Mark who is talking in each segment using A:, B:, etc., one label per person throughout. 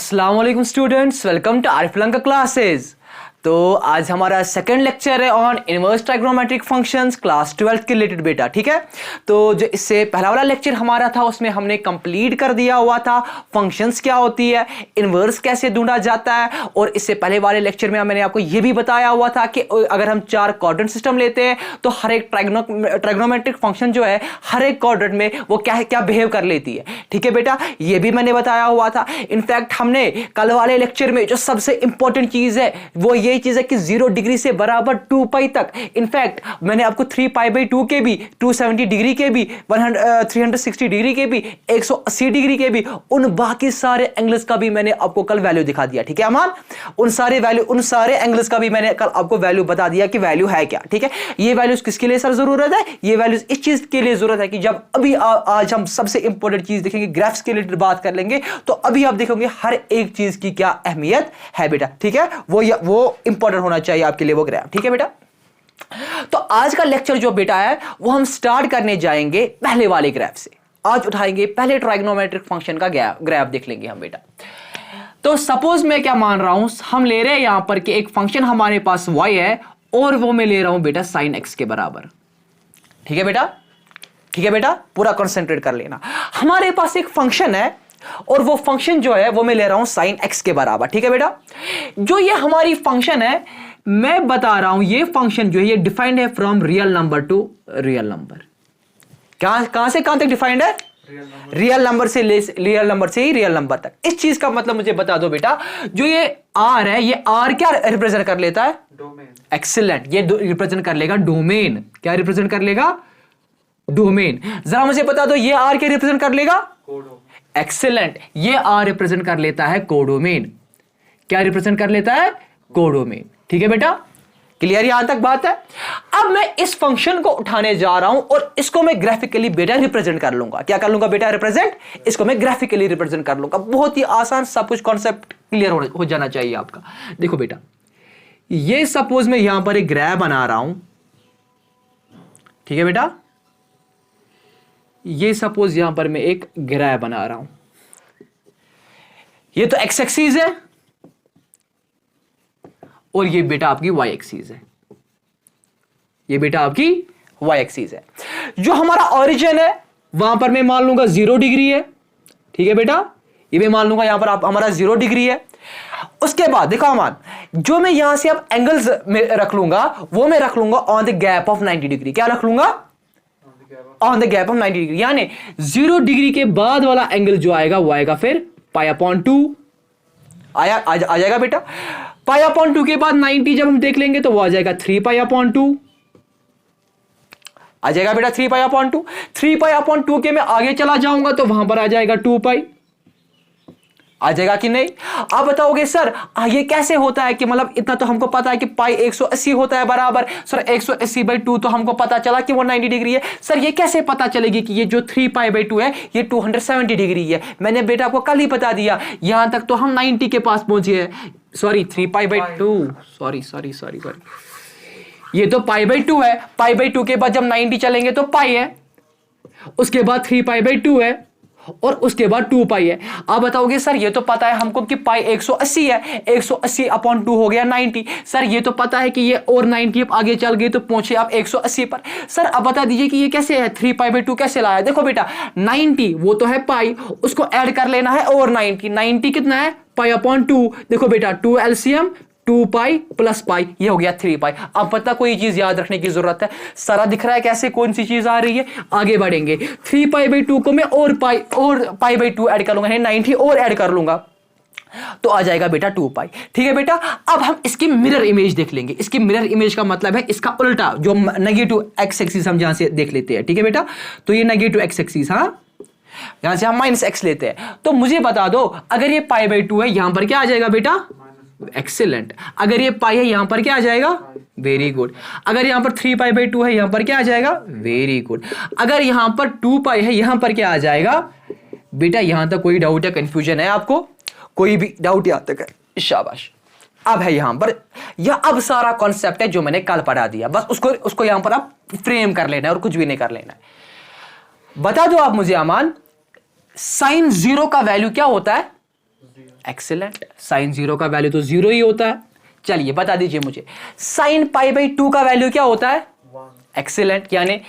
A: अस्सलाम वालेकुम students, welcome to Arif Lanka classes. तो आज हमारा सेकंड लेक्चर है on inverse trigonometric functions class 12 के रिलेटेड बेटा, ठीक है। तो जो इससे पहला वाला लेक्चर हमारा था उसमें हमने कंप्लीट कर दिया हुआ था फंक्शंस क्या होती है, इनवर्स कैसे ढूंढा जाता है, और इससे पहले वाले लेक्चर में मैंने आपको ये भी बताया हुआ था कि अगर हम 4 क्वाड्रेंट सिस्टम लेते हैं तो हर एक ट्राइग्नोमेट्रिक फंक्शन जो है हर एक क्वाड्रेंट में वो क्या क्या बिहेव कर लेती है, ठीक है बेटा। ये भी मैंने बताया हुआ था। इनफैक्ट हमने कल वाले लेक्चर में जो सबसे इंपॉर्टेंट चीज है वो यही चीज है कि 0 डिग्री से बराबर 2 पाई तक, इनफैक्ट मैंने आपको 3 पाई बाई 2 के भी, 270 डिग्री के भी, 360 डिग्री के भी, 180 डिग्री के भी, उन बाकी सारे एंगल्स का भी मैंने आपको कल वैल्यू दिखा दिया, ठीक है अमान। उन सारे एंगल्स का भी मैंने कल आपको वैल्यू बता दिया कि वैल्यू है क्या, ठीक है। ये वैल्यूज किसके लिए सर जरूरत है? ये वैल्यूज इस चीज के लिए जरूरत है कि जब अभी आज हम सबसे इंपॉर्टेंट चीज देखेंगे, ग्राफ्स के रिलेटेड बात कर लेंगे, तो अभी आप देखोगे हर एक चीज की क्या अहमियत है बेटा, ठीक है। वो इंपॉर्टेंट होना चाहिए आपके लिए वो ग्राफ, ठीक है बेटा। तो आज का लेक्चर जो बेटा है वो हम स्टार्ट करने जाएंगे पहले वाले ग्राफ से। आज उठाएंगे पहले ट्राइग्नोमेट्रिक फंक्शन का ग्राफ देख लेंगे हम बेटा। तो सपोज मैं क्या मान रहा हूं, हम ले रहे हैं यहां पर कि एक फंक्शन हमारे पास y है और वो मैं ले रहा हूं बेटा sin x के बराबर, ठीक है बेटा। ठीक है बेटा, पूरा कंसंट्रेट कर लेना। हमारे पास एक फंक्शन है और वो फंक्शन जो है वो मैं ले रहा हूं sin x के बराबर, ठीक है बेटा। जो ये हमारी फंक्शन है, मैं बता रहा हूं ये फंक्शन जो है ये डिफाइंड है from real number two real number. कहां से कहां तक डिफाइंड है? रियल नंबर से ही रियल नंबर तक। इस चीज का मतलब मुझे बता दो बेटा, जो ये r है, ये r क्या रिप्रेजेंट कर लेता है? डोमेन। एक्सीलेंट, ये रिप्रेजेंट कर लेगा डोमेन। क्या रिप्रेजेंट कर लेगा? डोमेन। जरा मुझे बता दो ये r क्या रिप्रेजेंट कर लेगा? एक्सीलेंट, ये r रिप्रेजेंट कर लेता है कोडोमेन। क्या रिप्रेजेंट कर लेता है? कोडोमेन, ठीक है बेटा। क्लियर यहां तक बात है? अब मैं इस फंक्शन को उठाने जा रहा हूं और इसको मैं ग्राफिकली बेटा रिप्रेजेंट कर लूंगा। क्या कर लूंगा बेटा? रिप्रेजेंट। इसको मैं ग्राफिकली रिप्रेजेंट कर लूंगा। बहुत ही आसान, सब कुछ कॉन्सेप्ट क्लियर हो जाना चाहिए आपका। देखो बेटा, ये सपोज मैं यहां पर एक ग्राफ बना रहा हूं, ठीक है बेटा। ये सपोज यहां पर मैं एक ग्राफ बना रहा हूं। ये तो एक्स एक्सिस है और ये बेटा आपकी वाई एक्सिस है। ये बेटा आपकी वाई एक्सिस है। जो हमारा ओरिजिन है वहां पर मैं मान लूंगा 0 डिग्री है, ठीक है बेटा। ये मैं मान लूंगा यहां पर हमारा 0 डिग्री है। उसके बाद देखो अमान, जो मैं यहां से अब एंगल्स में रख लूंगा वो मैं रख लूंगा on the gap of 90 degree. क्या रख लूंगा? On the gap of 90 degree. यानी 0 डिग्री के बाद वाला एंगल जो आएगा वो आएगा फिर π/2 आ जाएगा बेटा। π/2 के बाद 90 जब हम देख लेंगे तो वो आ जाएगा 3π/2 आ जाएगा बेटा। 3π/2 3π/2 के मैं आगे चला जाऊंगा तो वहां पर आ जाएगा 2π। आ जाएगा कि नहीं? आप बताओगे सर ये कैसे होता है कि मतलब इतना तो हमको पता है कि पाई 180 होता है बराबर। सर 180/2 तो हमको पता चला कि वो 90 डिग्री है। सर ये कैसे पता चलेगी कि ये जो 3π/2 है ये 270 डिग्री है? मैंने बेटा आपको कल ही बता दिया। यहां तक तो हम 90 के पास पहुंचे हैं। सॉरी 3π/2, सॉरी ये तो π/2 है। π/2 के बाद जब 90 चलेंगे तो पाई है, उसके बाद 3π/2 है और उसके बाद 2π है। आप बताओगे सर ये तो पता है हमको कि पाई 180 है, 180/2 हो गया 90। सर ये तो पता है कि ये और 90 आगे चल गए तो पहुंचे आप 180 पर। सर अब बता दीजिए कि ये कैसे है? 3π/2 कैसे लाया? देखो बेटा 90 वो तो है पाई, उसको ऐड कर लेना है और 90 कितना है? π/2। देखो बेटा 2 एलसीएम 2π + π, ये हो गया 3π। अब पता कोई चीज याद रखने की जरूरत है? सारा दिख रहा है कैसे कौन सी चीज आ रही है? आगे बढ़ेंगे। 3π/2 को मैं और π/2 ऐड कर लूंगा, 90 और ऐड कर लूंगा तो आ जाएगा बेटा 2π, ठीक है बेटा। अब हम इसकी मिरर इमेज देख लेंगे। इसकी मिरर इमेज का मतलब है इसका उल्टा, जो नेगेटिव एक्स एक्सिस हम जहां से देख लेते हैं, ठीक है बेटा। तो ये नेगेटिव एक्स एक्सिस, हाँ यहां से हम -x लेते हैं। तो मुझे बता दो अगर ये π/2 है यहां पर क्या आ जाएगा बेटा? एक्सीलेंट। अगर ये पाई है यहां पर क्या आ जाएगा? Very good. अगर यहां पर 3π/2 है यहां पर क्या आ जाएगा? Very good. अगर यहां पर 2π है यहां पर क्या आ जाएगा बेटा? यहां तक कोई डाउट या कंफ्यूजन है आपको? कोई भी डाउट यहां तक है? शाबाश। अब है यहां पर, यह अब सारा कॉन्सेप्ट है जो मैंने कल पढ़ा दिया, बस उसको यहां पर आप फ्रेम कर लेना है और कुछ भी नहीं कर लेना है। बता दो आप मुझे अमान, sin 0 का वैल्यू क्या होता है? एक्सीलेंट, साइन 0 का वैल्यू तो 0 ही होता है। चलिए बता दीजिए मुझे साइन पाई बाई 2 का वैल्यू क्या होता है? एक्सीलेंट, यानी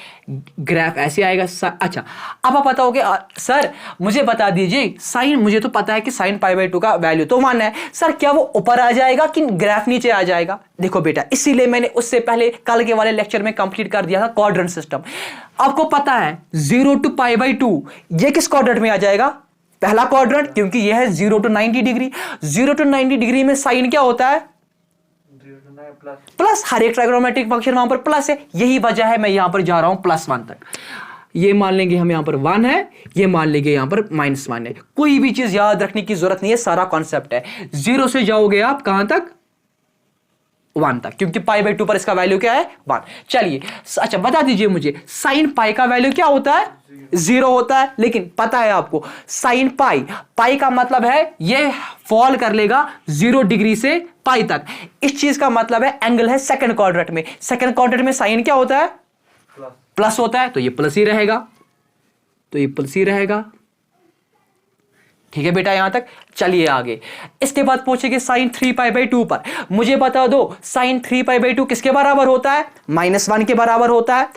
A: ग्राफ ऐसे आएगा। अच्छा, अब आप बताओगे सर मुझे बता दीजिए साइन, मुझे तो पता है कि साइन पाई बाई 2 का वैल्यू तो 1 है, सर क्या वो ऊपर आ जाएगा कि ग्राफ नीचे आ जाएगा? देखो बेटा, इसीलिए मैंने उससे पहले कल के वाले लेक्चर में कंप्लीट कर दिया था क्वाड्रेंट सिस्टम। आपको पता है 0 to पाई बाई 2 ये किस क्वाड्रेंट में आ जाएगा? पहला क्वाड्रेंट, क्योंकि यह है 0 to 90 डिग्री। 0 to 90 डिग्री में साइन क्या होता है? प्लस। हर एक ट्राइगोनोमेट्रिक फंक्शन वहां पर प्लस है, यही वजह है मैं यहां पर जा रहा हूं +1 तक। ये मान लेंगे हम यहां पर 1 है, ये मान लेंगे यहां पर -1 है। कोई भी चीज याद रखने की जरूरत नहीं है, सारा कॉन्सेप्ट है। 0 से जाओगे आप कहां तक? 1 तक, क्योंकि पाई बाई 2 पर इसका वैल्यू क्या है? 1। चलिए अच्छा बता दीजिए मुझे साइन पाई का वैल्यू क्या होता है? 0 होता है। लेकिन पता है आपको साइन पाई, पाई का मतलब है ये फॉल कर लेगा 0 डिग्री से पाई तक। इस चीज का मतलब है एंगल है सेकंड क्वाड्रेंट में। सेकंड क्वाड्रेंट में साइन क्या होता है? प्लस होता है, तो ये प्लस ही रहेगा, तो ये प्लस ही रहेगा। ठीक है बेटा यहां तक। चलिए आगे, इसके बाद पूछेंगे साइन 3 पाई बाई 2 पर। मुझे बता दो साइन 3 पाई बाई 2 किसके बराबर होता है? -1 के बराबर होता है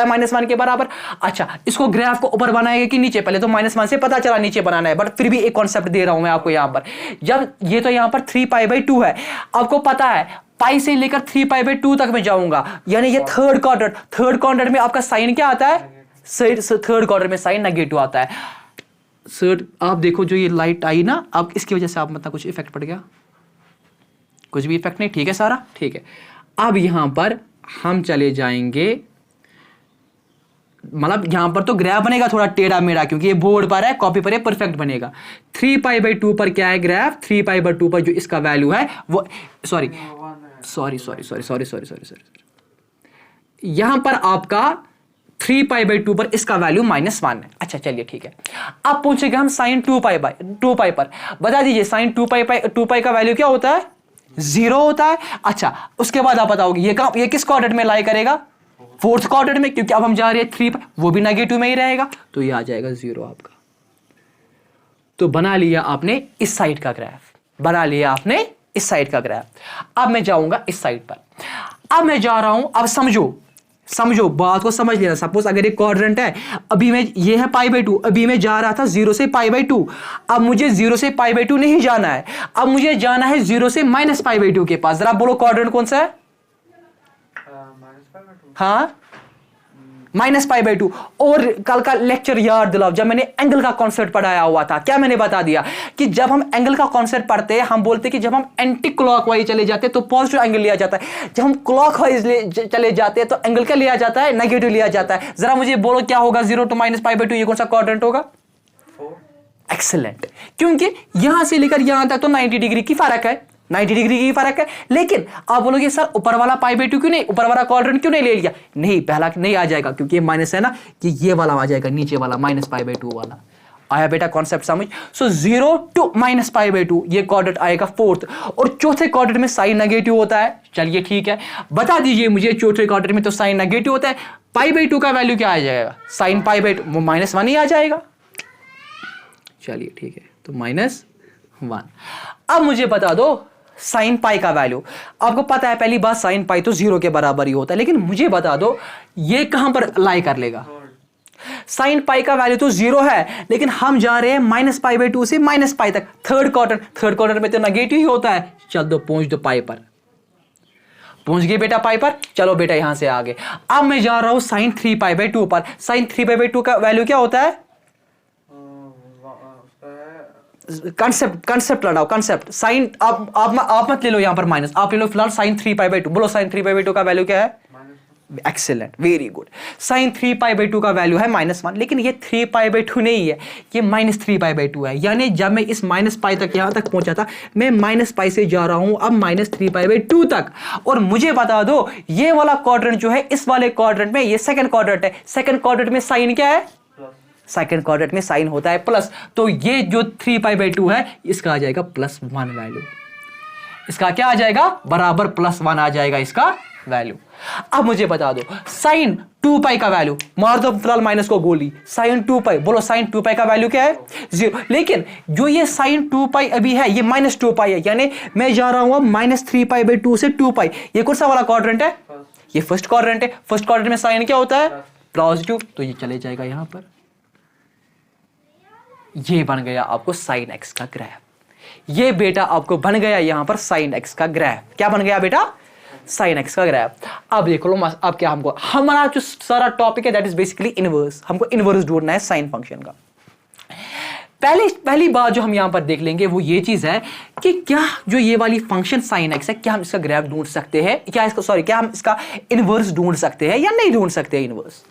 A: -1 के बराबर। अच्छा, इसको ग्राफ को ऊपर बनाएंगे कि नीचे? पहले तो -1 से पता चला नीचे बनाना है, बट फिर भी एक कॉन्सेप्ट दे रहा हूं मैं आपको यहां पर। जब ये तो यहां पर 3 पाई बाई 2 है, आपको पता है पाई से लेकर 3 पाई बाई 2 तक मैं जाऊंगा, यानी ये थर्ड क्वाड्रेंट में आपका साइन क्या आता है? थर्ड क्वाड्रेंट में साइन नेगेटिव आता है। सर आप देखो जो ये लाइट आई ना, अब इसकी वजह से आप मतलब कुछ इफेक्ट पड़ गया? कुछ भी इफेक्ट नहीं, ठीक है सारा ठीक है। अब यहां पर हम चले जाएंगे, मतलब यहां पर तो ग्राफ बनेगा थोड़ा टेढ़ा मेढ़ा, क्योंकि ये बोर्ड पर है, कॉपी पर है, परफेक्ट बनेगा। 3 पाई बाई 2 पर क्या है ग्राफ? 3 पाई बाई 2 पर जो इसका वैल्यू है वो सॉरी यहां पर आपका 3 पाई बाई 2 पर इसका वैल्यू -1 है। अच्छा चलिए ठीक है। अब पूछेगा हम साइन 2 पाई पर। बता दीजिए साइन 2 पाई का वैल्यू क्या होता है? 0 होता है। अच्छा, उसके बाद आप बताओगे ये किस क्वाड्रेंट में लाई करेगा? फोर्थ क्वाड्रेंट में, क्योंकि अब हम जा रहे हैं 3 पाई, वो भी नेगेटिव में ही रहेगा, तो ये आ जाएगा 0 आपका। तो बना लिया आपने इस साइड का ग्राफ, बना लिया आपने इस साइड का ग्राफ। अब मैं जाऊंगा इस साइड पर। अब मैं जा रहा हूं, अब समझो बात को समझ लेना। सपोज अगर एक क्वाड्रेंट है, अभी मैं ये है पाई बाई 2, अभी मैं जा रहा था 0 से पाई बाई 2। अब मुझे 0 से पाई बाई 2 नहीं जाना है, अब मुझे जाना है 0 से -पाई बाई 2 के पास। जरा बोलो क्वाड्रेंट कौन सा है? हाँ -पाई बाई 2। और कल का लेक्चर याद दिलाओ, जब मैंने एंगल का कॉन्सेप्ट पढ़ाया हुआ था, क्या मैंने बता दिया कि जब हम एंगल का कॉन्सेप्ट पढ़ते हैं, हम बोलते हैं कि जब हम एंटी क्लॉकवाइज चले जाते हैं तो पॉजिटिव एंगल लिया जाता है, जब हम क्लॉकवाइज चले जाते हैं तो एंगल क्या लिया जाता है? नेगेटिव लिया जाता है। जरा मुझे बोलो क्या होगा 0 to -पाई बाई 2, ये कौन सा क्वाड्रेंट होगा? एक्सीलेंट, क्योंकि यहां से लेकर यहां तक तो 90 डिग्री की फर्क है, 90 डिग्री की फर्क है। लेकिन आप बोलोगे सर ऊपर वाला पाई बाई 2 क्यों नहीं, ऊपर वाला क्वाड्रेंट क्यों नहीं ले लिया? नहीं, पहला नहीं आ जाएगा, क्योंकि ये माइनस है ना, कि ये वाला आ जाएगा नीचे वाला -पाई बाई 2 वाला। आया बेटा कॉन्सेप्ट समझ? सो 0 to -पाई बाई 2 ये क्वाड्रेंट आएगा फोर्थ, और चौथे क्वाड्रेंट में साइन नेगेटिव होता है। चलिए ठीक है, बता दीजिए मुझे चौथे क्वाड्रेंट में तो साइन नेगेटिव होता है, पाई बाई 2 का वैल्यू क्या आ जाएगा? साइन पाई बाई 2 वो -1 ही आ जाएगा। चलिए ठीक है, तो -1। अब मुझे बता दो साइन पाई का वैल्यू। आपको पता है पहली बात साइन पाई तो 0 के बराबर ही होता है, लेकिन मुझे बता दो ये कहां पर लाई कर लेगा? साइन पाई का वैल्यू तो 0 है, लेकिन हम जा रहे हैं -पाई बाई 2 से -पाई तक। थर्ड क्वाड्रेंट में तो नेगेटिव ही होता है। चल दो पहुंच दो पाई पर, पहुंच गए बेटा पाई पर। चलो बेटा यहां से आगे। अब मैं जा रहा हूं साइन 3 पाई बाई 2 पर। साइन 3 पाई बाई 2 का वैल्यू क्या होता है? कंसेप्ट लगाओ, कंसेप्ट। साइन आप मत ले लो यहां पर माइनस, आप ले लो फिलहाल साइन 3 पाई बाई 2। बोलो साइन 3 पाई बाई 2 का वैल्यू क्या है? Excellent, very good. Sine 3 pi by 2 का वैल्यू है -1, लेकिन ये 3 पाई बाई 2 नहीं है, ये -3 पाई बाई 2 है। यानी जब मैं इस -पाई तक यहां तक पहुंचा था, मैं -पाई से जा रहा हूं अब -3 पाई बाई 2 तक। और मुझे बता दो ये वाला क्वाड्रेंट जो है, इस वाले क्वाड्रेंट में, ये सेकंड क्वाड्रेंट है, सेकंड क्वाड्रेंट में साइन क्या है? सेकंड क्वाड्रेंट में साइन होता है प्लस। तो ये जो 3 पाई बाई 2 है, इसका आ जाएगा +1 वैल्यू। इसका क्या आ जाएगा? बराबर +1 आ जाएगा इसका वैल्यू। अब मुझे बता दो साइन 2 पाई का वैल्यू, मार दो फिलहाल माइनस को गोली, साइन 2 पाई, बोलो साइन 2 पाई का वैल्यू क्या है 0। लेकिन जो ये साइन 2 पाई अभी है ये माइनस 2 पाई है, यानी मैं जा रहा हूं -3 पाई/2 से 2 पाई। ये कौन सा वाला क्वाड्रेंट है? ये फर्स्ट क्वाड्रेंट है। फर्स्ट क्वाड्रेंट में साइन क्या होता है? पॉजिटिव, तो ये चले जाएगा यहां पर। ये बन गया आपको साइन एक्स का ग्राफ। ये बेटा आपको बन गया यहां पर साइन एक्स का ग्राफ। क्या बन गया बेटा? साइन एक्स का ग्राफ। अब देख लो, अब क्या हमको, हमारा जो सारा टॉपिक है दैट इज बेसिकली इनवर्स। हमको इनवर्स ढूंढना है साइन फंक्शन का। पहली बात जो हम यहां पर देख लेंगे वो ये चीज है कि क्या जो ये वाली फंक्शन साइन एक्स है, क्या हम इसका ग्राफ ढूंढ सकते हैं, क्या हम इसका इनवर्स ढूंढ सकते हैं या नहीं ढूंढ सकते इनवर्स?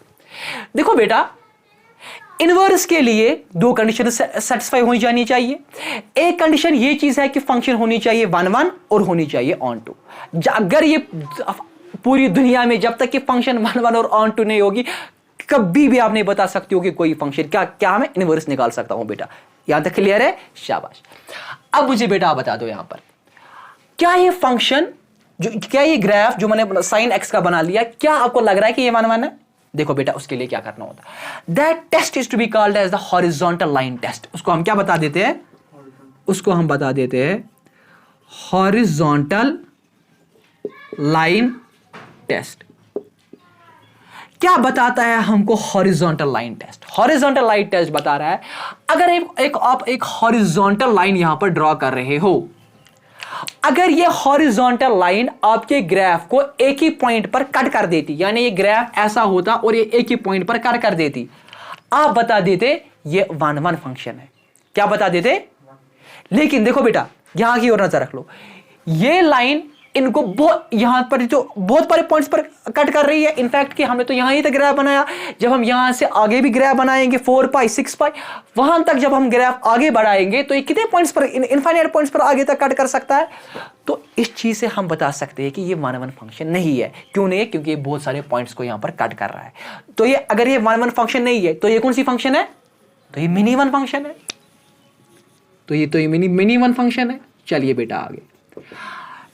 A: देखो बेटा, इनवर्स के लिए 2 कंडीशन सेटिस्फाई होनी जानी चाहिए। एक कंडीशन ये चीज है कि फंक्शन होनी चाहिए 1 1 और होनी चाहिए ऑन टू। अगर ये पूरी दुनिया में जब तक कि फंक्शन 1 1 और ऑन टू नहीं होगी, कभी भी आप नहीं बता सकते हो कि कोई फंक्शन क्या मैं इनवर्स निकाल सकता हूं बेटा। यहां तक क्लियर है? शाबाश। अब मुझे बेटा आप बता दो यहां पर, क्या ये फंक्शन क्या ये ग्राफ जो मैंने साइन एक्स का बना लिया, क्या आपको लग रहा है कि ये 1 1 है? देखो बेटा, उसके लिए क्या करना होता है, that test is to be called as the horizontal line test. उसको हम क्या बता देते हैं? उसको हम बता देते हैं हॉरिजॉन्टल लाइन टेस्ट। क्या बताता है हमको horizontal line test? Horizontal line test बता रहा है, अगर आप एक हॉरिजॉन्टल लाइन यहां पर ड्रॉ कर रहे हो, अगर ये हॉरिजॉन्टल लाइन आपके ग्राफ को एक ही पॉइंट पर कट कर देती, यानी ये ग्राफ ऐसा होता और ये एक ही पॉइंट पर कट कर देती, आप बता देते ये 1 1 फंक्शन है। क्या बता देते? लेकिन देखो बेटा, यहां की ओर नजर रख लो, ये लाइन इनको यहां पर जो बहुत बड़े पॉइंट्स पर कट कर रही है। इनफैक्ट कि हमने तो यहां ही तक ग्राफ बनाया, जब हम यहां से आगे भी ग्राफ बनाएंगे 4 पाई 6 पाई, वहां तक जब हम ग्राफ आगे बढ़ाएंगे तो ये कितने पॉइंट्स पर, इनफाइनाइट पॉइंट्स पर आगे तक कट कर सकता है। तो इस चीज से हम बता सकते हैं कि ये 1 1 फंक्शन नहीं है। क्यों नहीं है? क्योंकि ये बहुत सारे पॉइंट्स को यहां पर कट कर रहा है। तो ये अगर ये 1 1 फंक्शन नहीं है तो ये कौन सी फंक्शन है? तो ये मिनी 1 फंक्शन है। तो ये मिनी 1 फंक्शन है। चलिए बेटा आगे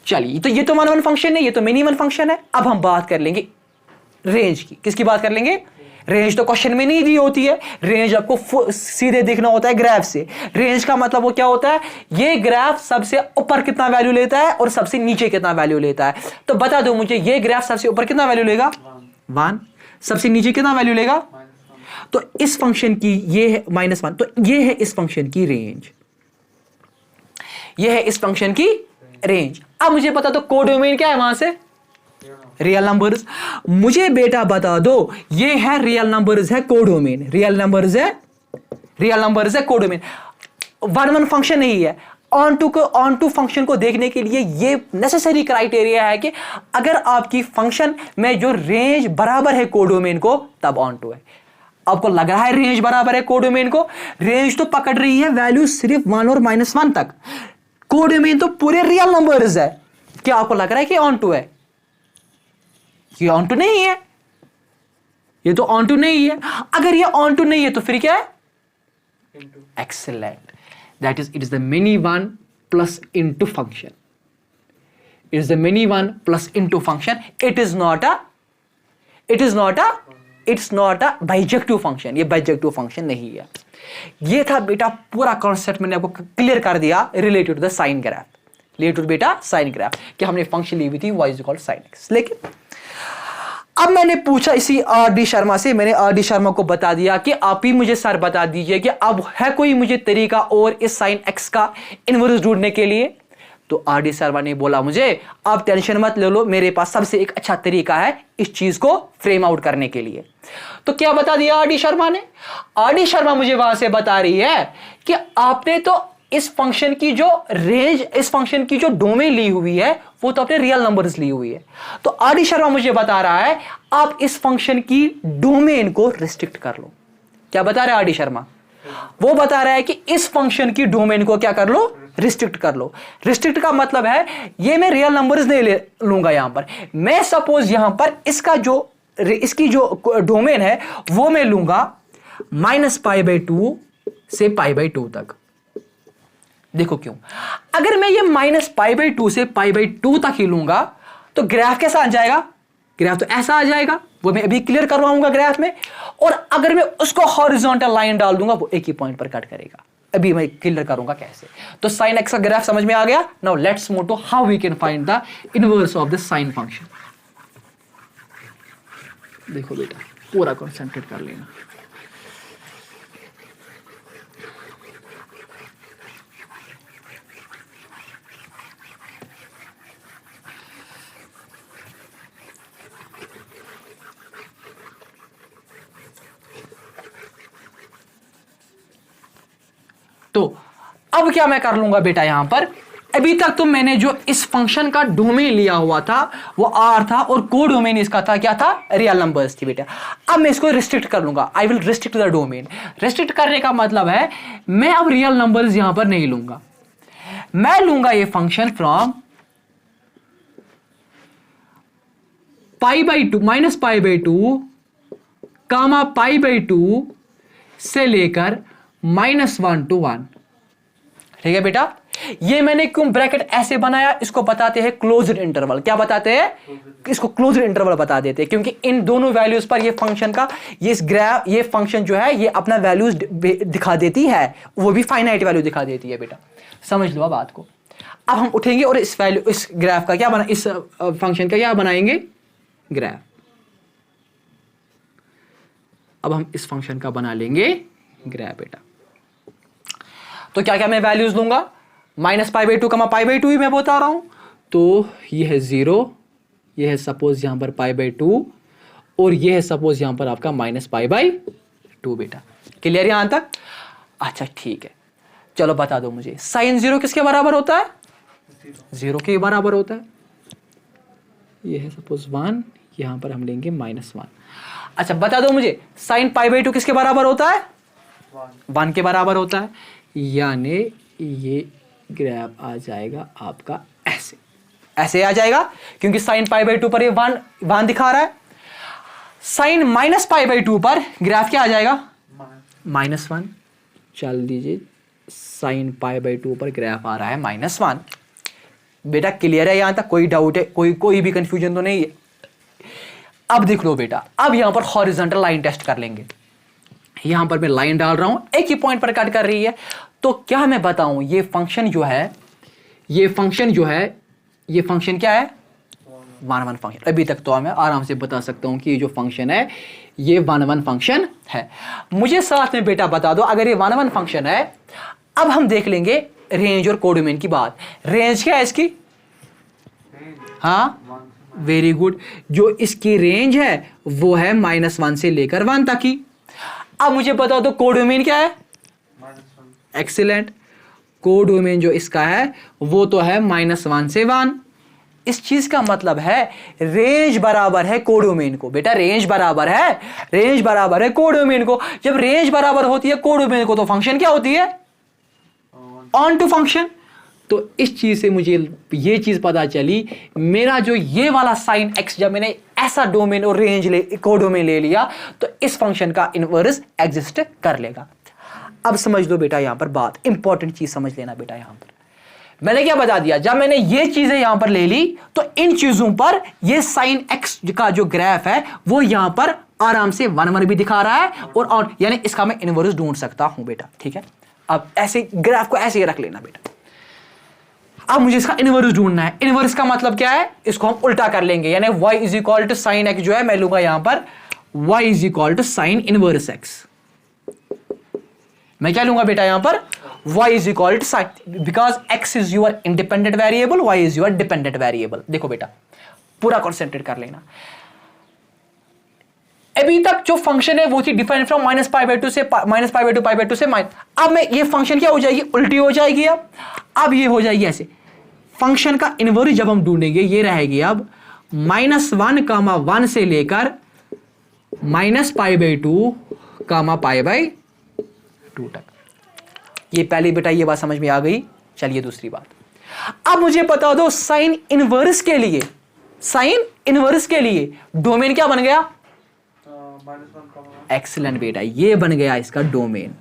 A: चलिए, तो ये तो 1 1 फंक्शन है, ये तो मिनी 1 फंक्शन है। अब हम बात कर लेंगे रेंज की। किसकी बात कर लेंगे? रेंज तो क्वेश्चन में नहीं दी होती है। रेंज आपको सीधे देखना होता है ग्राफ से। रेंज का मतलब वो क्या होता है, ये ग्राफ सबसे ऊपर कितना वैल्यू लेता है और सबसे नीचे कितना वैल्यू लेता है। तो बता दो मुझे, ये ग्राफ सबसे ऊपर कितना वैल्यू लेगा? 1। सबसे नीचे कितना वैल्यू लेगा? तो इस फंक्शन की ये है -1, तो ये है इस फंक्शन की रेंज, ये है इस फंक्शन की रेंज। अब मुझे बता दो कोडोमेन क्या है वहां से? Real numbers. मुझे बेटा बता दो, ये है रियल नंबर्स है कोडोमेन, रियल नंबर्स है कोडोमेन। 1 1 फंक्शन नहीं है। ऑन टू फंक्शन को देखने के लिए ये नेसेसरी क्राइटेरिया है कि अगर आपकी फंक्शन में जो रेंज बराबर है कोडोमेन को, तब ऑन टू है। आपको लग रहा है रेंज बराबर है कोडोमेन को? रेंज तो पकड़ रही है वैल्यू सिर्फ 1 और -1 तक, कोडोमेन तो पूरे रियल नंबर्स है। क्या आपको लग रहा है कि ऑन टू है? ये ऑन टू नहीं है, ये तो ऑन टू नहीं है। अगर ये ऑन टू नहीं है तो फिर क्या है? Excellent, that is it is the mini 1 plus into function. It is the mini 1 plus into function. It's not a bijective function. ये बाइजेक्टिव फंक्शन नहीं है। ये था बेटा पूरा कॉन्सेप्ट, मैंने आपको क्लियर कर दिया related to the sine graph, related बेटा साइन ग्राफ कि हमने फंक्शन ली हुई थी y is equal to sine x. लेकिन अब मैंने पूछा इसी आर.डी. शर्मा से, मैंने आर.डी. शर्मा को बता दिया कि आप ही मुझे सर बता दीजिए कि अब है कोई मुझे तरीका और इस साइन एक्स का इनवर्स ढूंढने के लिए। तो आर.डी. शर्मा ने बोला मुझे, आप टेंशन मत ले लो, मेरे पास सबसे एक अच्छा तरीका है इस चीज को फ्रेम आउट करने के लिए। तो क्या बता दिया आर.डी. शर्मा ने? आर.डी. शर्मा मुझे वहां से बता रही है कि आपने तो इस फंक्शन की जो रेंज, इस फंक्शन की जो डोमेन ली हुई है वो तो आपने रियल नंबर्स ली हुई है। तो आर.डी. शर्मा मुझे बता रहा है आप इस फंक्शन की डोमेन को रिस्ट्रिक्ट कर लो। क्या बता रहे आर.डी. शर्मा? वो बता रहा है कि इस फंक्शन की डोमेन को क्या कर लो? रिस्ट्रिक्ट कर लो। रिस्ट्रिक्ट का मतलब है ये मैं रियल नंबर्स नहीं ले लूंगा यहां पर, मैं सपोज यहां पर इसकी जो डोमेन है वो मैं लूंगा -π/2 से π/2 तक। देखो क्यों? अगर मैं ये -π/2 से π/2 तक ही लूंगा तो ग्राफ कैसा आ जाएगा? ग्राफ तो ऐसा आ जाएगा। वो मैं अभी क्लियर करवाऊंगा ग्राफ में। और अगर मैं उसको हॉरिजॉन्टल लाइन डाल दूंगा वो एक ही पॉइंट पर कट करेगा। अभी मैं क्लियर करूंगा कैसे। तो साइन एक्स का ग्राफ समझ में आ गया। Now let's move to how we can find the inverse of the sine function. देखो बेटा पूरा कंसंट्रेट कर लेना। तो अब क्या मैं कर लूंगा बेटा, यहां पर अभी तक तो मैंने जो इस फंक्शन का डोमेन लिया हुआ था वो आर था और को डोमेन इसका था क्या था, रियल नंबर्स थी बेटा। अब मैं इसको रिस्ट्रिक्ट कर लूंगा, I will restrict the domain. Restrict करने का मतलब है मैं अब रियल नंबर्स यहां पर नहीं लूंगा, मैं लूंगा ये फंक्शन फ्रॉम π/2 -π/2 कामा π/2 से लेकर -1 to 1। ठीक है बेटा, ये मैंने क्यों ब्रैकेट ऐसे बनाया, इसको बताते हैं क्लोज्ड इंटरवल। क्या बताते हैं, इसको क्लोज्ड इंटरवल बता देते हैं, क्योंकि इन दोनों वैल्यूज पर ये फंक्शन का ये ग्राफ, ये फंक्शन जो है ये अपना वैल्यूज दिखा देती है, वो भी फाइनाइट वैल्यू दिखा देती है बेटा। समझ लो बात को। अब हम उठेंगे और इस वैल्यू, इस ग्राफ का क्या बना, इस फंक्शन का क्या बनाएंगे, ग्राफ। अब हम इस फंक्शन का बना लेंगे ग्राफ बेटा। तो क्या क्या मैं वैल्यूज लूंगा, -π/2 π/2 ही मैं बता रहा हूं। तो ये है 0, ये है सपोज यहां पर π/2 और ये है सपोज यहां पर आपका -π/2 बेटा। क्लियर यहां तक? अच्छा ठीक है, चलो बता दो मुझे साइन 0 किसके बराबर होता है, 0 के बराबर होता है। ये है सपोज 1, यहां पर हम लेंगे -1। अच्छा बता दो मुझे साइन π/2 किसके बराबर होता है, 1 के बराबर होता है। यानी ये ग्राफ आ जाएगा आपका ऐसे, ऐसे आ जाएगा, क्योंकि साइन π/2 पर ये 1 दिखा रहा है। साइन -π/2 पर ग्राफ क्या आ जाएगा, -1। चल दीजिए, साइन π/2 पर ग्राफ आ रहा है -1। बेटा क्लियर है यहां तक, कोई डाउट है, कोई भी कंफ्यूजन तो नहीं है। अब देख लो बेटा, अब यहां पर हॉरिजॉन्टल लाइन टेस्ट कर लेंगे। यहां पर मैं लाइन डाल रहा हूं, एक ही पॉइंट पर कट कर रही है। तो क्या मैं बताऊं, ये फंक्शन जो है, ये फंक्शन क्या है, 1 फंक्शन। अभी तक तो मैं आराम से बता सकता हूं कि ये जो फंक्शन है ये 1 फंक्शन है। मुझे साथ में बेटा बता दो, अगर ये 1 फंक्शन है, अब हम देख लेंगे रेंज और कोडोमेन की बात। रेंज क्या है इसकी, हाँ वेरी गुड, जो इसकी रेंज है वो है -1 से लेकर 1 तक की। अब मुझे बता दो कोडोमेन क्या है, एक्सीलेंट, कोडोमेन जो इसका है वो तो है -1 से 1। इस चीज का मतलब है रेंज बराबर है कोडोमेन को। बेटा रेंज बराबर है कोडोमेन को। जब रेंज बराबर होती है कोडोमेन को तो फंक्शन क्या होती है, ऑन टू फंक्शन। तो इस चीज से मुझे ये चीज पता चली, मेरा जो ये वाला साइन एक्स, जब मैंने ऐसा डोमेन और रेंज कोडोमेन ले लिया तो इस फंक्शन का इनवर्स एग्जिस्ट कर लेगा। अब समझ लो बेटा, यहां पर बात इंपॉर्टेंट चीज समझ लेना बेटा। यहां पर मैंने क्या बता दिया, जब मैंने ये चीजें यहां पर ले ली तो इन चीजों पर ये साइन एक्स का जो ग्राफ है वो यहां पर आराम से 1 भी दिखा रहा है, और यानी इसका मैं इनवर्स ढूंढ सकता हूं बेटा। ठीक है, अब ऐसे ग्राफ को ऐसे ही रख लेना बेटा। अब मुझे इसका इनवर्स ढूंढना है। इनवर्स का मतलब क्या है, इसको हम उल्टा कर लेंगे, यानी y is equal to sine x जो है मैं लूंगा यहां पर y is equal to sine inverse x. मैं क्या लूंगा बेटा यहां पर, y is equal to sine, because x is your independent variable, y is your dependent variable. देखो बेटा पूरा कॉन्सेंट्रेट कर लेना। अभी तक जो फंक्शन है वो थी डिफाइन फ्रॉम -π/2 से -π/2 से अब मैं ये फंक्शन क्या हो जाएगी, उल्टी हो जाएगी। अब ये हो जाएगी ऐसे, फंक्शन का इनवर्स जब हम ढूंढेंगे ये रहेगी अब -1 से लेकर -π/2 π/2 तक। ये पहले बेटा ये बात समझ में आ गई। चलिए दूसरी बात, अब मुझे बता दो साइन इनवर्स के लिए डोमेन क्या बन गया, एक्सीलेंट बेटा, ये बन गया इसका डोमेन।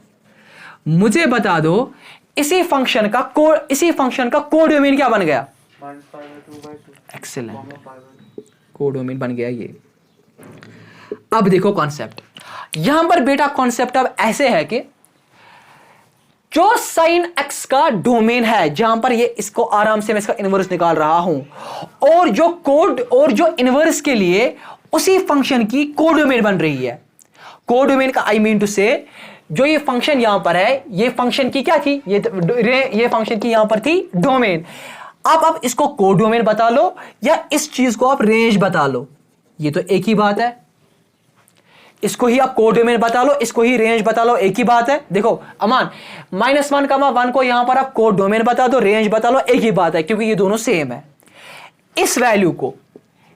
A: मुझे बता दो इसी फंक्शन का कोडोमेन क्या बन गया, एक्सीलेंट, कोडोमेन बन गया ये। अब देखो कॉन्सेप्ट, यहां पर बेटा कॉन्सेप्ट अब ऐसे है कि जो साइन एक्स का डोमेन है, जहां पर ये इसको आराम से मैं इसका इनवर्स निकाल रहा हूं, और जो कोड और जो इनवर्स के लिए उसी फंक्शन की कोडोमेन बन रही है। कोडोमेन का आई मीन टू से जो ये फंक्शन यहां पर है, ये फंक्शन की क्या थी, ये फंक्शन की यहां पर थी डोमेन। अब इसको कोडोमेन बता लो या इस चीज को आप रेंज बता लो, ये तो एक ही बात है। इसको ही आप कोडोमेन बता लो, इसको ही रेंज बता लो, एक ही बात है। देखो अमान, -1, 1 को यहां पर आप कोडोमेन बता दो, रेंज बता लो, एक ही बात है, क्योंकि ये दोनों सेम है। इस वैल्यू को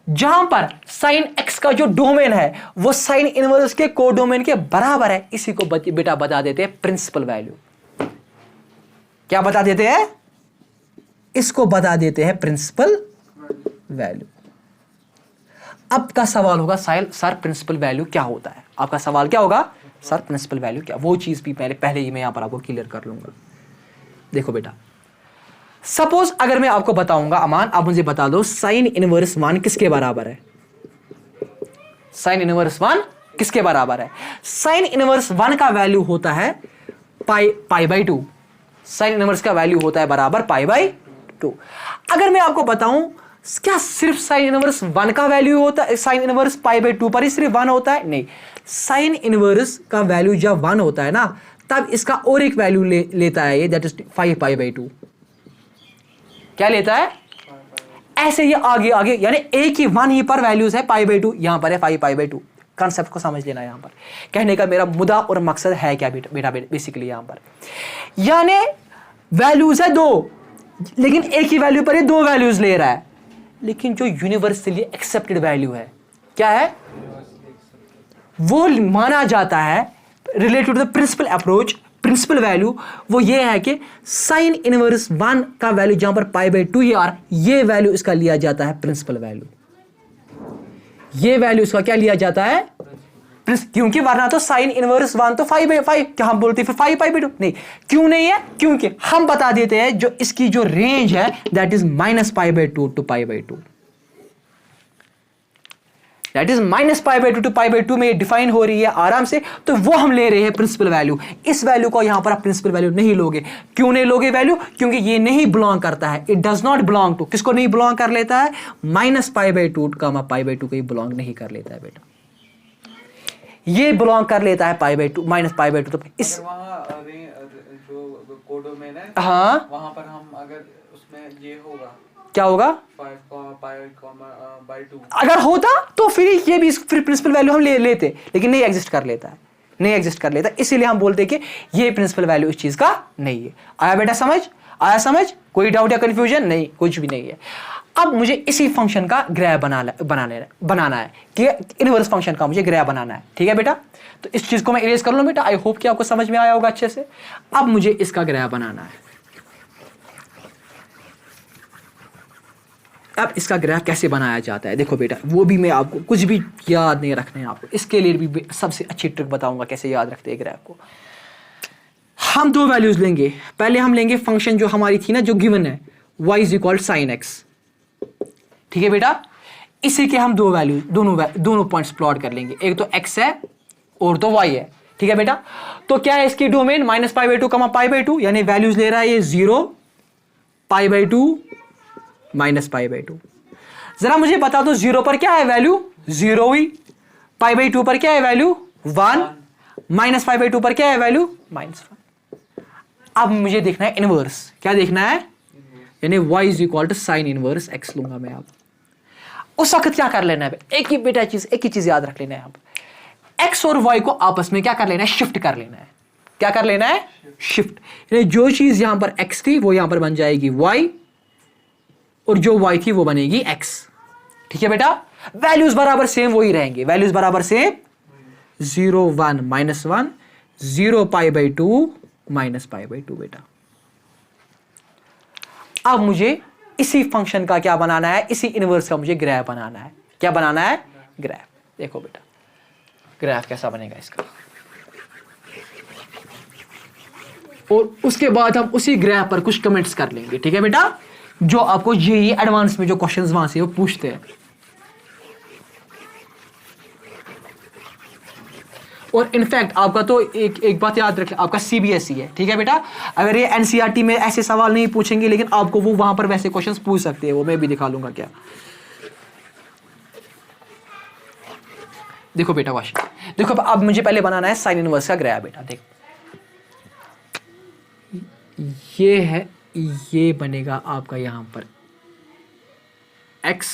A: जहां पर साइन एक्स का जो डोमेन है वो साइन इनवर्स के कोडोमेन के बराबर है, इसी को बेटा बता देते हैं प्रिंसिपल वैल्यू। क्या बता देते हैं? इसको बता देते हैं प्रिंसिपल वैल्यू। अब का सवाल होगा सर प्रिंसिपल वैल्यू क्या होता है? आपका सवाल क्या होगा? सर प्रिंसिपल वैल्यू क्या? वो चीज भी पहले ही मैं यहां पर आपको क्लियर कर लूंगा। देखो बेटा, सपोज अगर मैं आपको बताऊंगा, अमान आप मुझे बता दो साइन इनवर्स 1 किसके बराबर है? साइन इनवर्स 1 किसके बराबर है? साइन इनवर्स 1 का वैल्यू होता है पाई/2। साइन इनवर्स का वैल्यू होता है बराबर पाई/2। अगर मैं आपको बताऊं क्या सिर्फ साइन इनवर्स 1 का वैल्यू होता है, साइन इनवर्स पाई/2 पर ही सिर्फ 1 होता है? नहीं, साइन इनवर्स का वैल्यू जब 1 होता है ना, तब इसका और एक वैल्यू लेता है ये, दैट इज 5 पाई/2। क्या लेता है? ऐसे ये आगे यानी एक ही 1 ही पर वैल्यूज है पाई/2, यहां पर है 5 पाई/2। कॉन्सेप्ट को समझ लेना। यहां पर कहने का मेरा मुद्दा और मकसद है क्या बेटा बेसिकली यहां पर यानी वैल्यूज है 2, लेकिन एक ही वैल्यू पर ये 2 वैल्यूज ले रहा है, लेकिन जो यूनिवर्सली एक्सेप्टेड वैल्यू है क्या है, वो माना जाता है related to the principal approach, principal value वो ये है कि साइन इनवर्स 1 का वैल्यू जहां पर पाई/2 यार, ये वैल्यू इसका लिया जाता है प्रिंसिपल वैल्यू। ये वैल्यू इसका क्या लिया जाता है? क्योंकि वरना तो साइन इनवर्स 1 तो 5/5, क्या हम बोलते हैं फिर 5 पाई/2? नहीं, क्यों नहीं है? क्योंकि हम बता देते हैं जो इसकी जो रेंज है that is -π/2 to π/2, that is -π/2 to π/2 में डिफाइन हो रही है आराम से, तो वो हम ले रहे हैं प्रिंसिपल वैल्यू। इस वैल्यू को यहां पर आप प्रिंसिपल वैल्यू नहीं लोगे। क्यों नहीं लोगे वैल्यू? क्योंकि ये नहीं बिलोंग करता है, it does not belong to, किसको नहीं बिलोंग कर लेता है? -π/2 π/2 को ही बिलोंग नहीं कर लेता है बेटा, ये बिलोंग कर लेता है -π/2 तो इस जो कोडोमेन है, हाँ, वहां पर हम अगर उसमें ये होगा, क्या होगा? 5π/2 अगर होता तो फिर ये भी फिर प्रिंसिपल वैल्यू हम लेते, लेकिन नहीं एग्जिस्ट कर लेता है, नहीं एग्जिस्ट कर लेता, इसीलिए हम बोलते हैं कि ये प्रिंसिपल वैल्यू इस चीज का नहीं है। आया बेटा समझ? आया समझ? कोई डाउट या कंफ्यूजन? नहीं, कुछ भी नहीं है। अब मुझे इसी फंक्शन का ग्राफ बनाना है कि इनवर्स फंक्शन का मुझे ग्राफ बनाना है, ठीक है बेटा? तो इस चीज को मैं इरेज कर लूं बेटा, आई होप कि आपको समझ में आया होगा अच्छे से। अब मुझे इसका ग्राफ बनाना है। अब इसका ग्राफ कैसे बनाया जाता है देखो बेटा, वो भी मैं आपको कुछ भी याद नहीं रखना है आपको, इसके लिए भी सबसे अच्छी ट्रिक बताऊंगा कैसे याद रखते हैं ग्राफ को। हम 2 वैल्यूज लेंगे, पहले हम लेंगे फंक्शन जो हमारी थी ना, जो गिवन है y is equal sine x, ठीक है बेटा? इसी के हम 2 वैल्यू दोनों पॉइंट्स प्लॉट कर लेंगे, एक तो x है और तो y है, ठीक है बेटा? तो क्या है इसकी डोमेन? -π/2 π/2, यानी वैल्यूज ले रहा है ये 0 π/2 -π/2। जरा मुझे बता दो 0 पर क्या है वैल्यू? 0 हुई। π/2 पर क्या है वैल्यू? 1। -π/2 पर क्या है वैल्यू? -1। अब मुझे देखना है इनवर्स। क्या देखना है? यानी y is equal to sine inverse x लूंगा मैं। अब उस वक्त क्या कर लेना है? एक ही चीज याद रख लेना है। अब x और y को आपस में क्या कर लेना है? शिफ्ट कर लेना है। क्या कर लेना है? शिफ्ट। यानी जो चीज यहां पर x थी वो यहां पर बन जाएगी y, और जो y थी वो बनेगी x, ठीक है बेटा? वैल्यूज बराबर सेम वही रहेंगे, वैल्यूज बराबर सेम 0 1 -1 0 π/2 -π/2 बेटा। अब मुझे इसी फंक्शन का क्या बनाना है? इसी इनवर्स का मुझे ग्राफ बनाना है। क्या बनाना है? ग्राफ। देखो बेटा ग्राफ कैसा बनेगा इसका, और उसके बाद हम उसी ग्राफ पर कुछ कमेंट्स कर लेंगे, ठीक है बेटा? जो आपको यही एडवांस में जो क्वेश्चंस वहां से वो पूछते हैं। और इनफैक्ट आपका तो एक बात याद रखें, आपका CBSE है, ठीक है बेटा। अगर ये NCERT में ऐसे सवाल नहीं पूछेंगे, लेकिन आपको वो वहां पर वैसे क्वेश्चंस पूछ सकते हैं, वो मैं भी दिखा लूंगा क्या। देखो बेटा क्वेश्चन, देखो अब मुझे पहले बनाना है साइन इनवर्स का ग्राफ बेटा। देख ये है, ये बनेगा आपका यहां पर x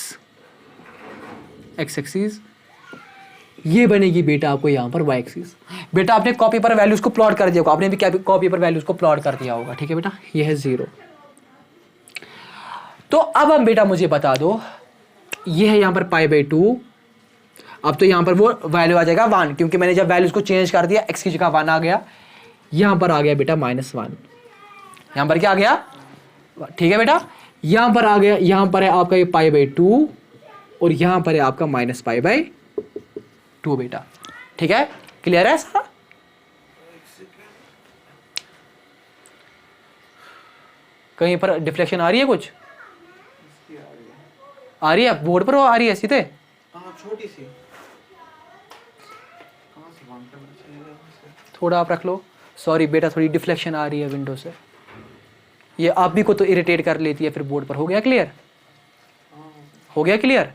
A: एक्सिस, ये बनेगी बेटा आपको यहां पर y एक्सिस। बेटा आपने कॉपी पर वैल्यूज को प्लॉट कर दिया होगा, आपने भी कॉपी पर वैल्यूज को प्लॉट कर दिया होगा, ठीक है बेटा। ये है 0। तो अब हम बेटा मुझे बता दो, ये है यहां पर π/2। अब तो यहां पर वो वैल्यू आ जाएगा 1, क्योंकि मैंने जब वैल्यूज को चेंज कर दिया, x की जगह 1 आ गया, यहां पर आ गया बेटा -1। यहां पर क्या आ गया, ठीक है बेटा। यहां पर आ गया, यहां पर है आपका ये π/2 और यहां पर है आपका -π/2 बेटा, ठीक है। क्लियर है सारा? कहीं पर डिफ्लेक्शन आ रही है, कुछ आ रही है बोर्ड पर, वो आ रही है सीधे,
B: छोटी सी,
A: थोड़ा आप रख लो। सॉरी बेटा, थोड़ी डिफ्लेक्शन आ रही है विंडो से, ये आप भी को तो इरिटेट कर लेती है फिर बोर्ड पर। हो गया क्लियर? हो गया क्लियर?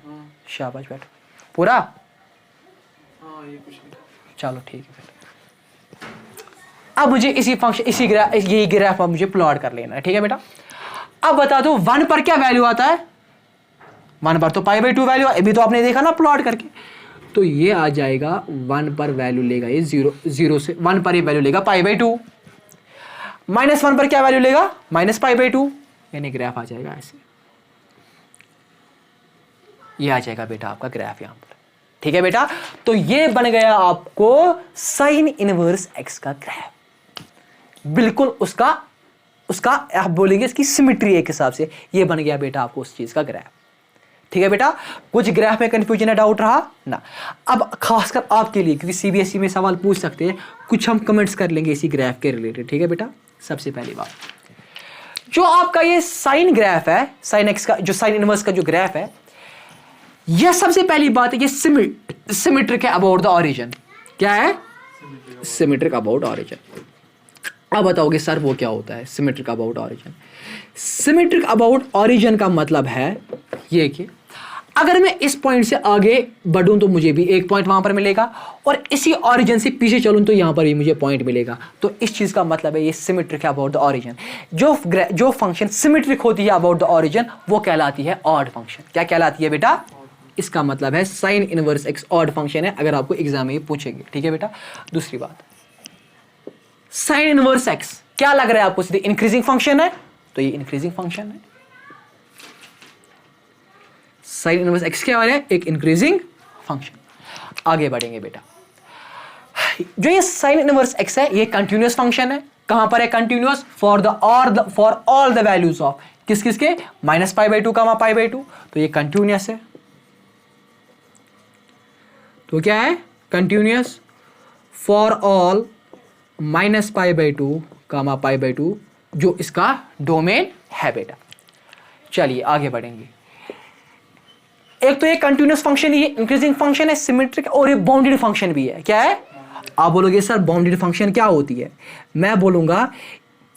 A: शाबाश बेटा, पूरा?
B: ये कुछ नहीं।
A: चलो ठीक है बेटा। अब मुझे इसी फंक्शन, इसी ग्राफ, यही ग्राफ अब मुझे प्लॉट कर लेना है, ठीक है बेटा। अब बता दो 1 पर क्या वैल्यू आता है? 1 पर तो π/2 वैल्यू, अभी तो आपने देखा ना प्लॉट करके। तो ये आ जाएगा 1 पर वैल्यू लेगा ये 0 से 1 पर ये वैल्यू लेगा π/2। -1 पर क्या वैल्यू लेगा? -π/2, यानी ग्राफ आ जाएगा ऐसे। ये आ जाएगा बेटा आपका ग्राफ यहां पर, ठीक है बेटा। तो ये बन गया आपको साइन इनवर्स x का ग्राफ, बिल्कुल उसका आप बोलेंगे इसकी सिमेट्री एक हिसाब से, ये बन गया बेटा आपको उस चीज का ग्राफ, ठीक है बेटा। कुछ ग्राफ में कंफ्यूजन है, डाउट रहा ना? अब खासकर आपके लिए, क्योंकि CBSE में सवाल पूछ सकते हैं, कुछ हम कमेंट्स कर लेंगे इसी ग्राफ के रिलेटेड, ठीक है बेटा। सबसे पहली बात, जो आपका ये साइन ग्राफ है, साइन x का, जो साइन इनवर्स का जो ग्राफ है, यह सबसे पहली बात है, ये सिमेट्रिक है अबाउट द ऑरिजिन। क्या है? Symmetric about origin. अब बताओगे सर वो क्या होता है symmetric about origin? Symmetric about origin का मतलब है ये कि अगर मैं इस पॉइंट से आगे बढ़ूं तो मुझे भी एक पॉइंट वहां पर मिलेगा, और इसी ऑरिजिन से पीछे चलूं तो यहां पर भी मुझे पॉइंट मिलेगा। तो इस चीज का मतलब है ये सिमेट्रिक है अबाउट द ऑरिजिन। जो फंक्शन सिमेट्रिक होती है अबाउट द ऑरिजिन, वो कहलाती है ऑड फंक्शन। क्या कहलाती है बेटा? इसका मतलब है sign inverse x odd function है, अगर आपको एग्जाम में ये पूछेंगे, ठीक है बेटा। दूसरी बात, साइन इनवर्स x क्या लग रहा है आपको? सीधे इंक्रीजिंग फंक्शन है, तो ये इंक्रीजिंग फंक्शन है। साइन इनवर्स x क्या है? एक इंक्रीजिंग फंक्शन। आगे बढ़ेंगे बेटा, जो ये साइन इनवर्स x है, ये कंटिन्यूअस फंक्शन है। कहां पर है continuous? For all the values of किसके? -π/2, π/2, तो ये कंटिन्यूअस है। तो क्या है? कंटिन्यूअस फॉर ऑल -π/2, π/2, जो इसका डोमेन है बेटा। चलिए आगे बढ़ेंगे। एक तो ये कंटिन्यूअस फंक्शन, ये इंक्रीजिंग फंक्शन है, सिमेट्रिक, और ये बाउंडेड फंक्शन भी है। क्या है? आप बोलोगे सर बाउंडेड फंक्शन क्या होती है? मैं बोलूंगा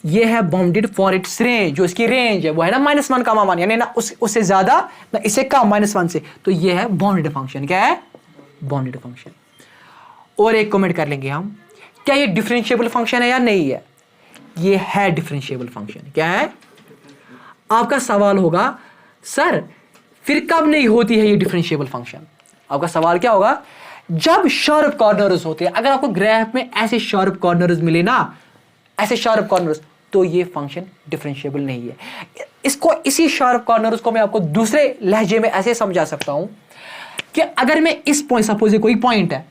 A: ये है बाउंडेड फॉर इट्स रेंज, जो इसकी रेंज है वो है ना -1, 1, यानी ना उससे ज्यादा ना इससे कम, -1 से, तो ये है बाउंडेड फंक्शन। क्या है? Bounded function. और एक कमेंट कर लेंगे हम, क्या ये डिफरेंशिएबल फंक्शन है या नहीं है? ये है डिफरेंशिएबल फंक्शन। क्या है? आपका सवाल होगा सर फिर कब नहीं होती है ये डिफरेंशिएबल फंक्शन? आपका सवाल क्या होगा? जब शार्प कॉर्नर्स होते हैं। अगर आपको ग्राफ में ऐसे शार्प कॉर्नर्स मिले ना, ऐसे शार्प कॉर्नर्स, तो ये फंक्शन डिफरेंशिएबल नहीं है। इसको, इसी शार्प कॉर्नर्स को मैं आपको दूसरे लहजे में ऐसे समझा सकता हूं कि अगर मैं इस पॉइंट, सपोज कोई पॉइंट है,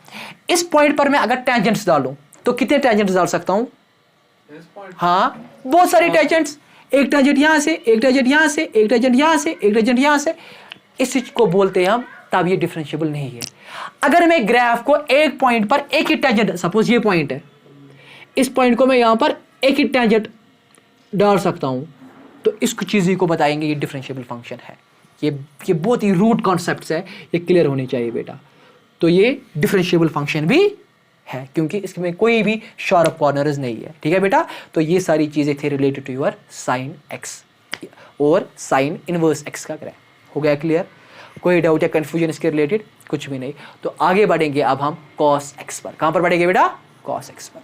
A: इस पॉइंट पर मैं अगर टेंजेंट्स डालूं तो कितने टेंजेंट्स डाल सकता हूं? हाँ, बहुत सारे टेंजेंट्स। एक टेंजेंट यहां से, एक टेंजेंट यहां से, एक टेंजेंट यहां से, एक टेंजेंट यहां से, इस चीज को बोलते हैं हम, तब ये डिफरेंशिएबल नहीं है। अगर मैं ग्राफ को एक पॉइंट पर एक ही टेंजेंट, सपोज ये पॉइंट है, इस पॉइंट को मैं यहां पर एक ही टेंजेंट डाल सकता हूं, तो इस चीज को बताएंगे ये डिफरेंशिएबल फंक्शन है। ये बहुत ही रूट कॉन्सेप्ट्स है, ये क्लियर होनी चाहिए बेटा। तो ये डिफरेंशिएबल फंक्शन भी है क्योंकि इसमें कोई भी शार्प कॉर्नर्स नहीं है, ठीक है बेटा। तो ये सारी चीज़ें थे related to your sine x और साइन इनवर्स एक्स का ग्राफ। हो गया क्लियर? कोई डाउट या कन्फ्यूजन इसके रिलेटेड? कुछ भी नहीं। तो आगे बढ़ेंगे अब हम कॉस एक्स पर। कहाँ पर बढ़ेंगे बेटा? कॉस एक्स पर।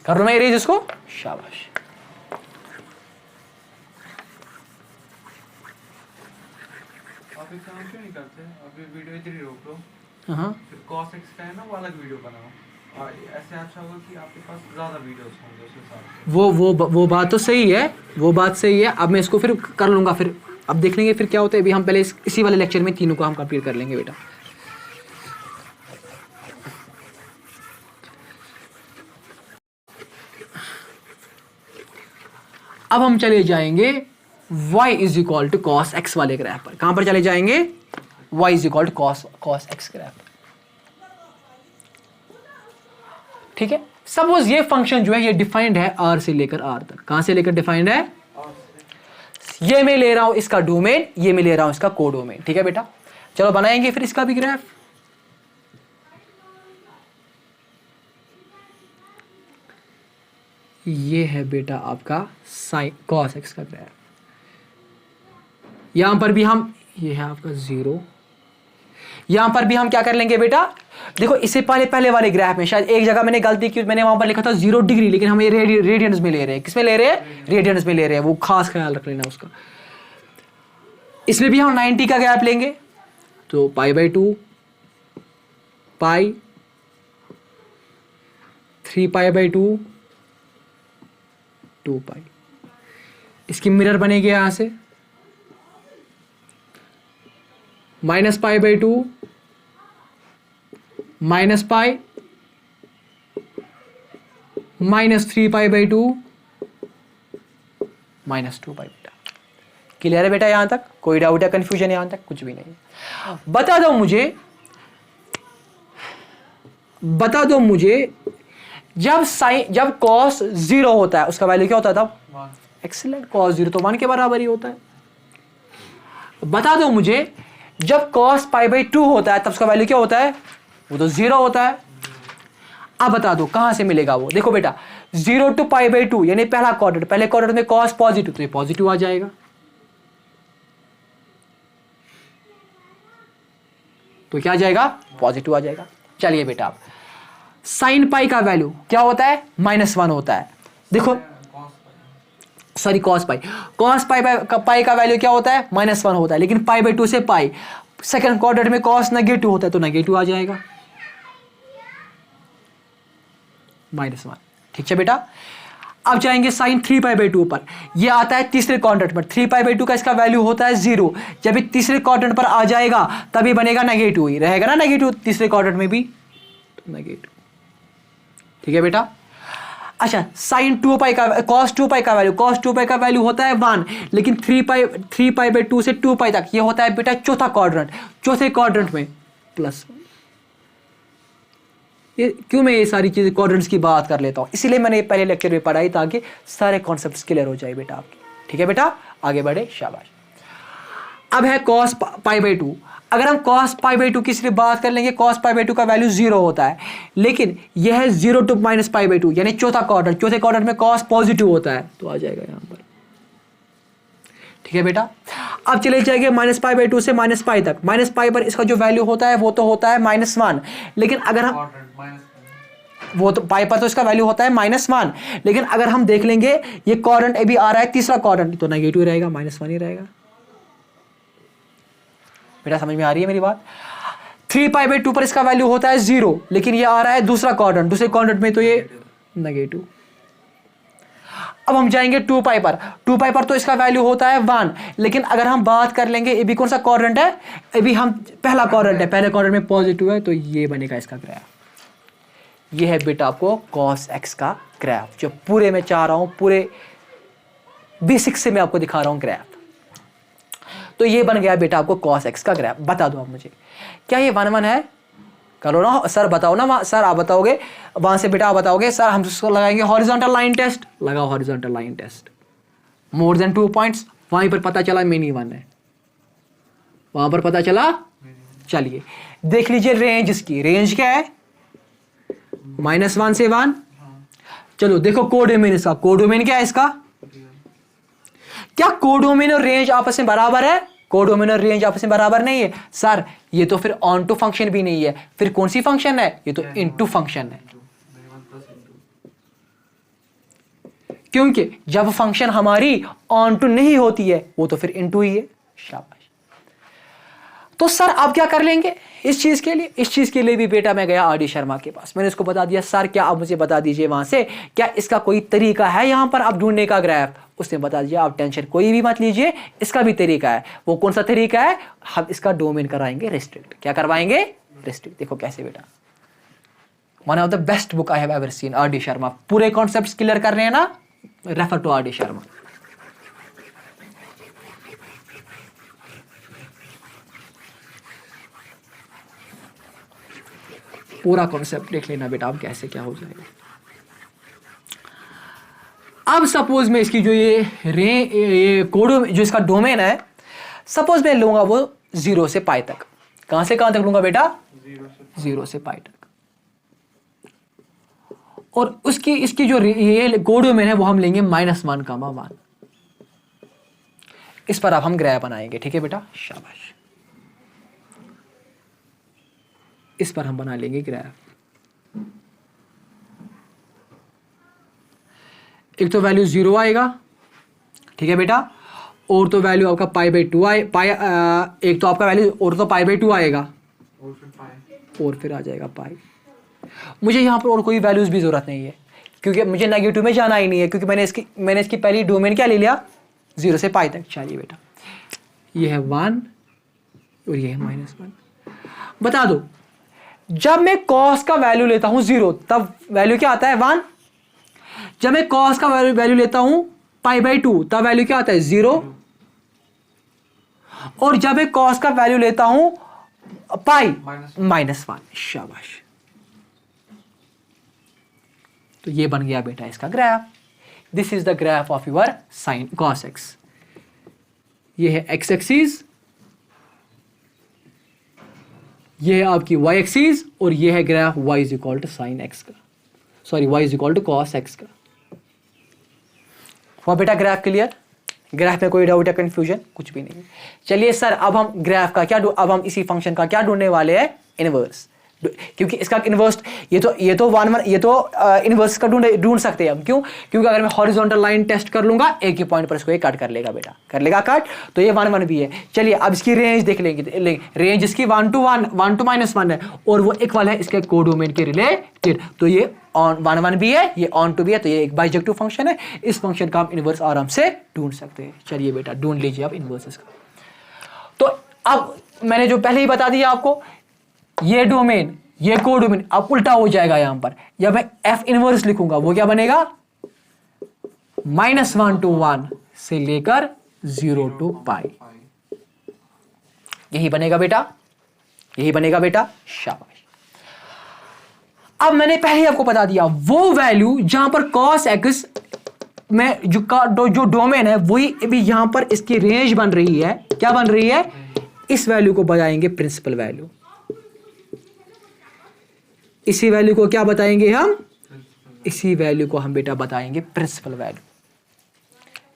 A: कर लो मैं इरेज इसको, शाबाश।
B: आप एक काम क्यों नहीं करते? अभी वीडियो इधर ही रोक लो,
A: हाँ
B: फिर cos x का है ना वो अलग वीडियो बनाओ। ऐसे अच्छा होगा कि आपके पास ज़्यादा वीडियोस होंगे उस हिसाब से।
A: वो बात तो सही है, वो बात सही है। अब मैं इसको फिर कर लूँगा, फिर अब देख लेंगे फिर क्या होता है। अभी हम पहले इसी वाले लेक्चर में तीनों को हम कंप्लीट कर लेंगे बेटा। अब हम चले जाएंगे y is equal to cos x वाले ग्राफ पर। कहां पर चले जाएंगे? y is equal to cos x graph. ठीक है। सपोज ये फंक्शन जो है ये डिफाइंड है r से लेकर r तक। कहां से लेकर डिफाइंड है? ये मैं ले रहा हूं इसका डोमेन, ये मैं ले रहा हूं इसका कोडोमेन। ठीक है बेटा, चलो बनाएंगे फिर इसका भी ग्राफ। ये है बेटा आपका साइन कॉस एक्स का ग्राफ। यहां पर भी हम, ये है आपका 0। यहां पर भी हम क्या कर लेंगे बेटा? देखो इससे पहले वाले ग्राफ में शायद एक जगह मैंने गलती की, मैंने वहां पर लिखा था 0 डिग्री, लेकिन हम ये रेडियंस में ले रहे हैं। किसमें ले रहे हैं? रेडियंस में ले रहे हैं। वो खास ख्याल रख लेना उसका। इसमें भी हम 90 का गैप लेंगे, तो π/2 पाई 3π/2 2 पाई। इसकी मिरर बनेगी यहां से -π/2 -π -3π/2 -2 पाई। बेटा क्लियर है बेटा? यहां तक कोई डाउट या कंफ्यूजन? यहां तक कुछ भी नहीं। बता दो मुझे जब cos 0 होता है उसका वैल्यू क्या होता था? एक्सीलेंट। cos 0 तो 1 के बराबर ही होता है। बता दो मुझे जब cos π/2 होता है तब उसका वैल्यू क्या होता है? वो तो 0 होता है। अब बता दो कहां से मिलेगा वो? देखो बेटा 0 to π/2 यानी पहला क्वाड्रेंट, पहले क्वाड्रेंट में cos पॉजिटिव, तो ये पॉजिटिव आ जाएगा। तो क्या आ जाएगा? पॉजिटिव आ जाएगा। चलिए बेटा अब साइन पाई का वैल्यू क्या होता है? -1 होता है। देखो सॉरी कॉस पाई का वैल्यू क्या होता है? -1 होता है, लेकिन π/2 से पाई सेकंड क्वाड्रेंट में cos नेगेटिव होता है, तो नेगेटिव आ जाएगा -1। ठीक है बेटा। अब जाएंगे साइन 3π/2 पर। ये आता है तीसरे क्वाड्रेंट पर। 3π/2 का इसका वैल्यू होता है 0। जब ये तीसरे क्वाड्रेंट पर आ जाएगा तभी बनेगा नेगेटिव ही रहेगा ना, नेगेटिव तीसरे क्वाड्रेंट में भी, तो नेगेटिव। ठीक है बेटा। अच्छा साइन 2π का cos 2π का वैल्यू होता है 1, लेकिन 3π/2 से 2π तक ये होता है बेटा चौथा क्वाड्रेंट। चौथे क्वाड्रेंट में +1। ये क्यों मैं ये सारी चीजें क्वाड्रेंट्स की बात कर लेता हूं? इसीलिए मैंने पहले लेक्चर में पढ़ाई ताकि सारे कॉन्सेप्ट्स क्लियर हो जाए बेटा आपके। ठीक है बेटा, आगे बढ़े, शाबाश। अब है cos π/2। अगर हम cos π/2 की सिर्फ बात कर लेंगे, cos π/2 का वैल्यू 0 होता है, लेकिन यह है 0 to -π/2 यानी चौथा क्वाड्रेंट। चौथे क्वाड्रेंट में cos पॉजिटिव होता है, तो आ जाएगा यहां पर। ठीक है बेटा। अब चले जाएंगे -π/2 से -π तक। -π पर इसका जो वैल्यू होता है वो तो होता है -1, लेकिन अगर हम वो तो पाई पर तो इसका वैल्यू होता है -1, लेकिन अगर हम देख लेंगे ये क्वाड्रेंट अभी आ रहा है तीसरा क्वाड्रेंट, तो नेगेटिव रहेगा, -1 ही रहेगा। बेटा समझ में आ रही है मेरी बात? 3π/2 पर इसका वैल्यू होता है 0, लेकिन ये आ रहा है दूसरा क्वाड्रेंट, दूसरे क्वाड्रेंट में तो ये नेगेटिव। अब हम जाएंगे 2π पर। 2π पर तो इसका वैल्यू होता है 1, लेकिन अगर हम बात कर लेंगे ये भी कौन सा क्वाड्रेंट है? अभी हम पहला क्वाड्रेंट है, पहले क्वाड्रेंट में पॉजिटिव है, तो ये बनेगा इसका ग्राफ। ये है बेटा आपको cos x का ग्राफ, जो पूरे मैं चाह रहा हूं, पूरे बेसिक से मैं आपको दिखा रहा हूं ग्राफ। तो ये बन गया बेटा आपको cos x का ग्राफ। बता दो आप मुझे, क्या ये 1 है? करो ना सर, बताओ ना सर, आप बताओगे वहां से बेटा, आप बताओगे सर हम उसको लगाएंगे हॉरिजॉन्टल लाइन टेस्ट। लगाओ horizontal line test, more than 2 points. वहीं पर पता चला मिनी 1 है, वहां पर पता चला। चलिए देख लीजिए रेंज इसकी। रेंज क्या है? -1 से 1। चलो देखो कोडोमेन इसका, कोडोमेन क्या है इसका? क्या कोडोमेन और रेंज आपस में बराबर है? कोडोमेन और रेंज आपस में बराबर नहीं है सर। ये तो फिर ऑन टू फंक्शन भी नहीं है, फिर कौन सी फंक्शन है? ये तो इनटू फंक्शन है। क्योंकि जब फंक्शन हमारी ऑन टू नहीं होती है वो तो फिर इनटू ही है। शाबाश। तो सर आप क्या कर लेंगे इस चीज के लिए? इस चीज के लिए भी बेटा मैं गया आर डी शर्मा के पास, मैंने उसको बता दिया सर क्या आप मुझे बता दीजिए वहां से क्या इसका कोई तरीका है यहां पर आप ढूंढने का ग्राफ? उसने बता दिया आप टेंशन कोई भी मत लीजिए, इसका भी तरीका है। वो कौन सा तरीका है? हम इसका डोमेन कराएंगे रिस्ट्रिक्ट। क्या करवाएंगे? रिस्ट्रिक्ट। देखो कैसे बेटा, one of the best book I have ever seen, R D Sharma. पूरे कॉन्सेप्ट्स क्लियर कर रहे हैं ना? Refer to R D Sharma. पूरा कॉन्सेप्ट देख लेना बेटा अब कैसे क्या हो जाएगा। अब सपोज मैं इसकी जो ये कोडो जो इसका डोमेन है, सपोज मैं लूंगा वो 0 से पाई तक। कहां से कहां तक लूंगा बेटा? 0 से पाई तक। और उसकी इसकी जो ये कोडोमेन है वो हम लेंगे -1, 1। इस पर अब हम ग्राफ बनाएंगे। ठीक है बेटा, शाबाश। इस पर हम बना लेंगे ग्राफ। एक तो वैल्यू 0 आएगा, ठीक है बेटा, और तो वैल्यू आपका π/2 एक तो आपका वैल्यू और तो π/2 आएगा और फिर आ जाएगा पाई। मुझे यहाँ पर और कोई वैल्यूज भी जरूरत नहीं है क्योंकि मुझे नेगेटिव में जाना ही नहीं है, क्योंकि मैंने इसकी पहली डोमेन क्या ले लिया? 0 से पाई तक। चलिए बेटा, ये है 1 और ये है -1। बता दो, जब मैं कॉस का वैल्यू लेता हूं 0 तब वैल्यू क्या आता है? 1। जब मैं कॉस का वैल्यू लेता हूं π/2 तब वैल्यू क्या आता है? 0। और जब मैं कॉस का वैल्यू लेता हूं पाई -1। शाबाश। तो ये बन गया बेटा इसका graph. This is the graph of your sine cos x. ये है एक्स एक्सिस, ये है आपकी y एक्सिस, और ये है graph y is equal to sine X का, sorry y is equal to cos X का। हुआ बेटा ग्राफ क्लियर? ग्राफ में कोई डाउट या कंफ्यूजन? कुछ भी नहीं। चलिए सर अब हम ग्राफ का क्या अब हम इसी फंक्शन का क्या ढूंढने वाले हैं? इनवर्स। क्योंकि इसका इनवर्स ये तो इनवर्स का ढूंढ सकते हैं हम। क्यों? क्योंकि अगर मैं हॉरिजॉन्टल लाइन टेस्ट कर लूंगा एक ही पॉइंट पर इसको ये कट कर लेगा बेटा, कर लेगा कट। तो ये 1 1 भी है। चलिए अब इसकी रेंज देख लेंगे। रेंज इसकी 1 to 1 है और वो इक्वल है इसके कोडोमेन के रिलेटेड। तो ये ऑन 1 1 भी है, ये ऑन टू भी है, तो ये एक बाइजेक्टिव फंक्शन है। इस फंक्शन का हम इनवर्स आराम से ढूंढ सकते हैं। चलिए बेटा ढूंढ लीजिए आप इनवर्स इसका। तो अब मैंने जो पहले ही बता दिया आपको, ये डोमेन ये कोडोमेन अब उल्टा हो जाएगा। यहां पर जब मैं एफ इनवर्स लिखूंगा वो क्या बनेगा? -1 to 1 से लेकर 0 to पाई। यही बनेगा बेटा, यही बनेगा बेटा। शाबाश। अब मैंने पहले ही आपको बता दिया वो वैल्यू जहां पर cos x में जो डोमेन है वही अभी यहां पर इसकी रेंज बन रही है। क्या बन रही है? इस वैल्यू को बताएंगे प्रिंसिपल वैल्यू। इसी वैल्यू को क्या बताएंगे हम? इसी वैल्यू को हम बेटा बताएंगे प्रिंसिपल वैल्यू।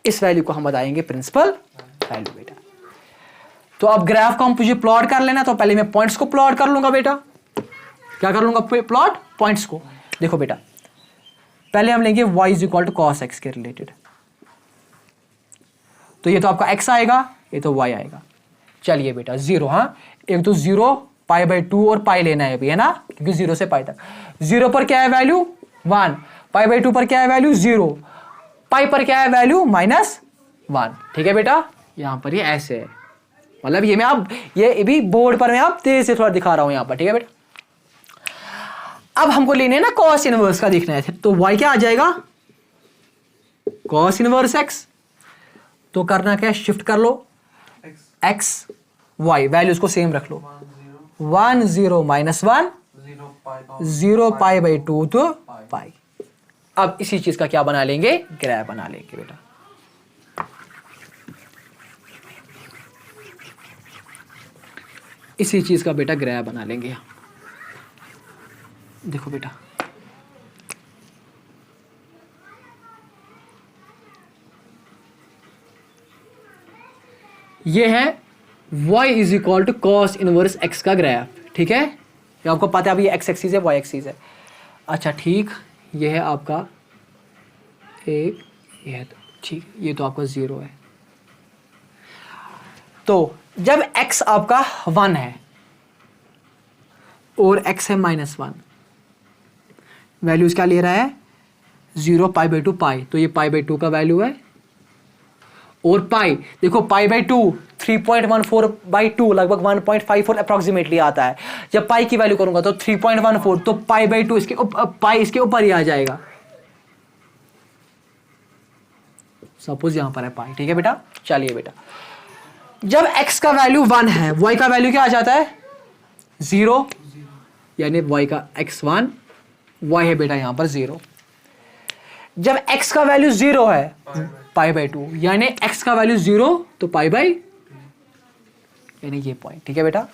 A: इस वैल्यू को हम बताएंगे प्रिंसिपल वैल्यू बेटा। तो अब ग्राफ को हम मुझे प्लॉट कर लेना, तो पहले मैं पॉइंट्स को प्लॉट कर लूंगा बेटा। क्या कर लूंगा? प्लॉट पॉइंट्स को। देखो बेटा पहले हम लेंगे y is equal to cos x के रिलेटेड। तो ये तो आपका x आएगा, ये तो y आएगा। चलिए बेटा 0, हाँ एक तो 0 π/2 और पाई लेना है अभी, है ना, क्योंकि 0 से पाई तक। 0 पर क्या है वैल्यू? 1। π/2 पर क्या है वैल्यू? 0। पाई पर क्या है वैल्यू? -1। ठीक है बेटा, यहां पर ये ऐसे है, मतलब ये मैं आप ये भी बोर्ड पर मैं आप तेज से थोड़ा दिखा रहा हूं यहां पर। ठीक है बेटा, अब हमको लेने ना कॉस इनवर्स का देखना है, तो y क्या आ जाएगा? Cos inverse x। तो करना क्या है? शिफ्ट कर लो x y, वैल्यूज को सेम रख लो। 1 0 -1 0 π/2 तो पाई। अब इसी चीज का क्या बना लेंगे? ग्राफ बना लेंगे बेटा। इसी चीज का बेटा ग्राफ बना लेंगे। देखो बेटा ये है y is equal to cos inverse x का ग्राफ, ठीक है। ये आपको पता है अभी ये x एक्सिस है, y एक्सिस है। अच्छा ठीक, ये है आपका एक, ये है तो ठीक, ये तो आपका 0 है। तो जब x आपका 1 है और x है -1, वैल्यूज क्या ले रहा है 0 π/2 पाई, तो ये π/2 का वैल्यू है। और पाई देखो π/2 3.14/2 लगभग 1.54 अप्रोक्सीमेटली आता है। जब पाई की वैल्यू करूंगा तो 3.14, तो π/2 इसके पाई इसके ऊपर ही आ जाएगा। सपोज यहां पर है पाई, ठीक है बेटा। चलिए बेटा, जब x का वैल्यू 1 है, y का वैल्यू क्या आ जाता है 0, यानी y का x1, y है बेटा यहां पर 0। जब x का वैल्यू 0 है π/2, यानी x का वैल्यू 0 तो पाई बाई, यानी ये पॉइंट, ठीक है बेटा।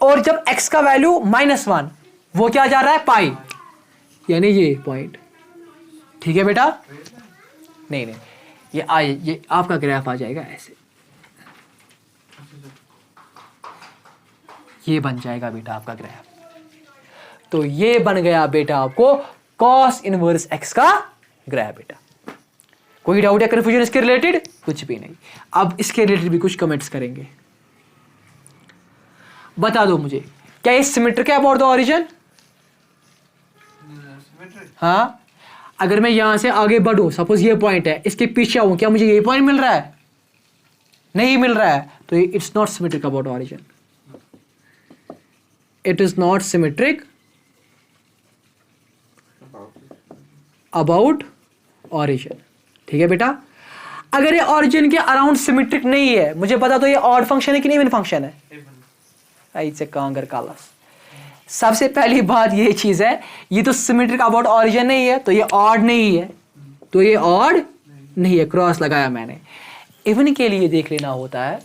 A: और जब x का वैल्यू -1, वो क्या जा रहा है पाई, यानी ये पॉइंट, ठीक है बेटा। नहीं ये आपका ग्राफ आ जाएगा ऐसे, ये बन जाएगा बेटा आपका ग्राफ। तो ये बन गया बेटा आपको कॉस इनवर्स x का ग्राफ बेटा। कोई डाउट या कंफ्यूजन इसके रिलेटेड? कुछ भी नहीं। अब इसके रिलेटेड भी कुछ कमेंट्स करेंगे। बता दो मुझे, क्या ये सिमेट्रिक है अबाउट द ओरिजिन? हाँ, अगर मैं यहां से आगे बढ़ूं, सपोज ये पॉइंट है, इसके पीछे आऊं, क्या मुझे ये पॉइंट मिल रहा है? नहीं मिल रहा है, तो it's not symmetric about origin. It is not symmetric about origin, ठीक है बेटा। अगर ये ओरिजिन के अराउंड सिमेट्रिक नहीं है, मुझे बता दो ये ऑड फंक्शन है कि नहीं इवन फंक्शन है? ऐसे कांगर कालस। सबसे पहली बात ये चीज है, ये तो सिमेट्रिक अबाउट ओरिजिन नहीं है, तो ये ऑड नहीं है, तो ये ऑड नहीं है, क्रॉस लगाया मैंने। इवन के लिए देख लेना होता है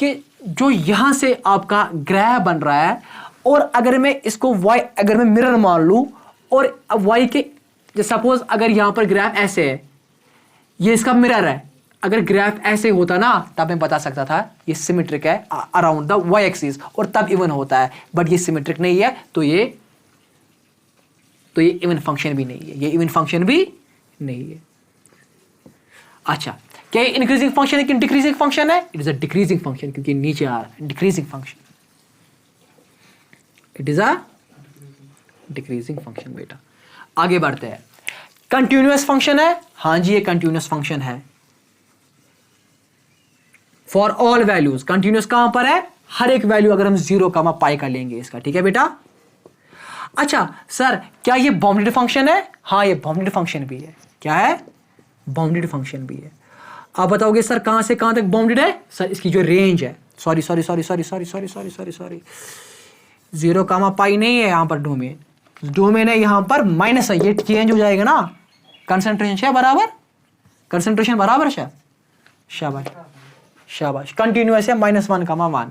A: कि जो यहां से आपका ग्राफ बन रहा है, और अगर मैं इसको y, अगर मैं मिरर मान लूं, और y के सपोज अगर यहां पर ग्राफ ऐसे है, ये इसका मिरर है, अगर ग्राफ ऐसे होता ना, तब मैं बता सकता था ये सिमेट्रिक है अराउंड द y एक्सिस, और तब इवन होता है। बट ये सिमेट्रिक नहीं है, तो ये इवन फंक्शन भी नहीं है, ये इवन फंक्शन भी नहीं है। अच्छा, क्या ये इंक्रीजिंग फंक्शन है कि डिक्रीजिंग फंक्शन है? It is a decreasing function, क्योंकि नीचे आ रहा है, decreasing function. It is a decreasing function बेटा। आगे बढ़ते हैं। कंटिन्यूअस फंक्शन है? हाँ जी, ये कंटिन्यूअस फंक्शन है फॉर ऑल वैल्यूज। कंटिन्यूअस कहां पर है? हर एक वैल्यू अगर हम 0 कामा पाई का लेंगे इसका, ठीक है बेटा। अच्छा सर, क्या ये बाउंडेड फंक्शन है? हाँ, ये बाउंडेड फंक्शन भी है। क्या है? बाउंडेड फंक्शन भी है। आप बताओगे सर कहां से कहां तक बाउंडेड है? सर इसकी जो रेंज है, सॉरी 0 कामा पाई नहीं है यहां पर, डोमेन है यहां पर माइनस है, ये चेंज हो जाएगा ना। कंसंट्रेशन है बराबर, कंसंट्रेशन बराबर है, शाबाश शाबाश। कंटिन्यूअस है -1,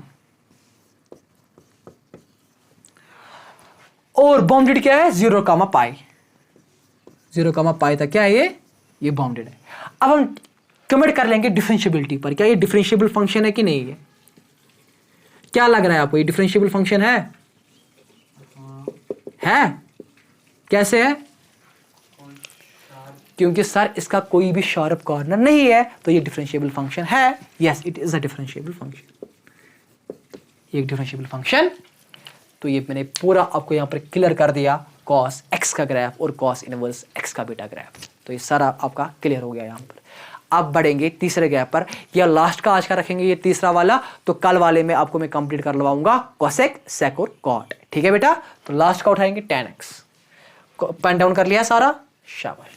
A: और बाउंडेड क्या है? 0 कामा पाई, 0 कामा पाई तक क्या है ये बाउंडेड है। अब हम कमेंट कर लेंगे डिफरेंशिएबिलिटी पर, क्या ये डिफरेंशिएबल फंक्शन है कि नहीं है? क्या लग रहा है आपको, ये डिफरेंशिएबल फंक्शन है? कैसे है? क्योंकि सर इसका कोई भी शार्प कॉर्नर नहीं है, तो ये डिफरेंशिएबल फंक्शन है। Yes, it is a differentiable function, ये एक डिफरेंशिएबल फंक्शन। तो ये मैंने पूरा आपको यहां पर क्लियर कर दिया, कॉस x का ग्राफ और कॉस इनवर्स x का बेटा ग्राफ। तो ये सारा आपका क्लियर हो गया यहां पर। अब बढ़ेंगे तीसरे ग्राफ पर, या लास्ट का आज का रखेंगे ये तीसरा वाला, तो कल वाले में आपको मैं कंप्लीट कर लवाऊंगा कोसेक, सेक और कॉट, ठीक है बेटा। तो लास्ट का उठाएंगे tan x। पेन डाउन कर लिया सारा, शाबाश।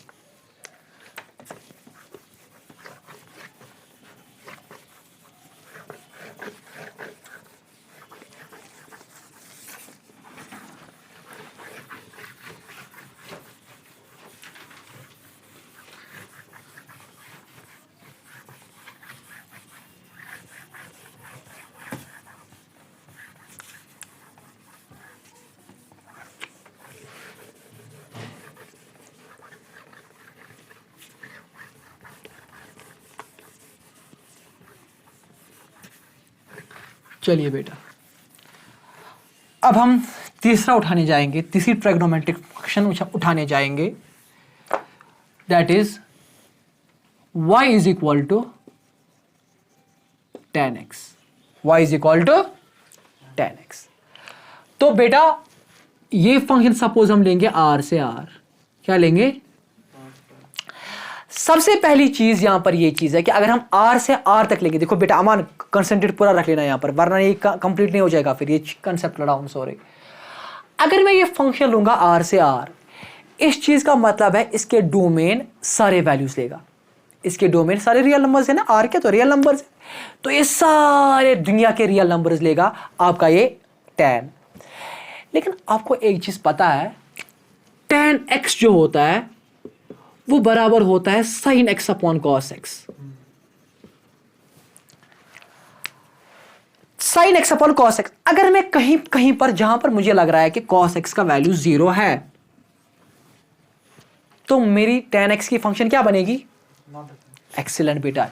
A: चलिए बेटा, अब हम तीसरा उठाने जाएंगे, तीसरी ट्राइगोनोमेट्रिक फंक्शन उठाने जाएंगे, that is y is equal to tan x। y is equal to tan x। तो बेटा ये फंक्शन सपोज हम लेंगे r से r, क्या लेंगे? सबसे पहली चीज यहां पर ये चीज है कि अगर हम r से r तक लेंगे, देखो बेटा अमान कंसंट्रेट पूरा रख लेना यहां पर, वरना ये कंप्लीट नहीं हो जाएगा, फिर ये कंसेप्ट लड़ा हूं, सॉरी। अगर मैं ये फंक्शन लूंगा r से r, इस चीज का मतलब है इसके डोमेन सारे वैल्यूज लेगा, इसके डोमेन सारे रियल नंबर्स है ना, r के तो रियल नंबर्स है, तो ये सारे दुनिया के रियल नंबर्स लेगा आपका ये tan। लेकिन आपको एक चीज पता है, tan x जो होता है वो बराबर होता है sin x upon cos x। sin x upon cos x, अगर मैं कहीं कहीं पर जहां पर मुझे लग रहा है कि cos x का वैल्यू 0 है, तो मेरी tan x की फंक्शन क्या बनेगी? एक्सीलेंट बेटा,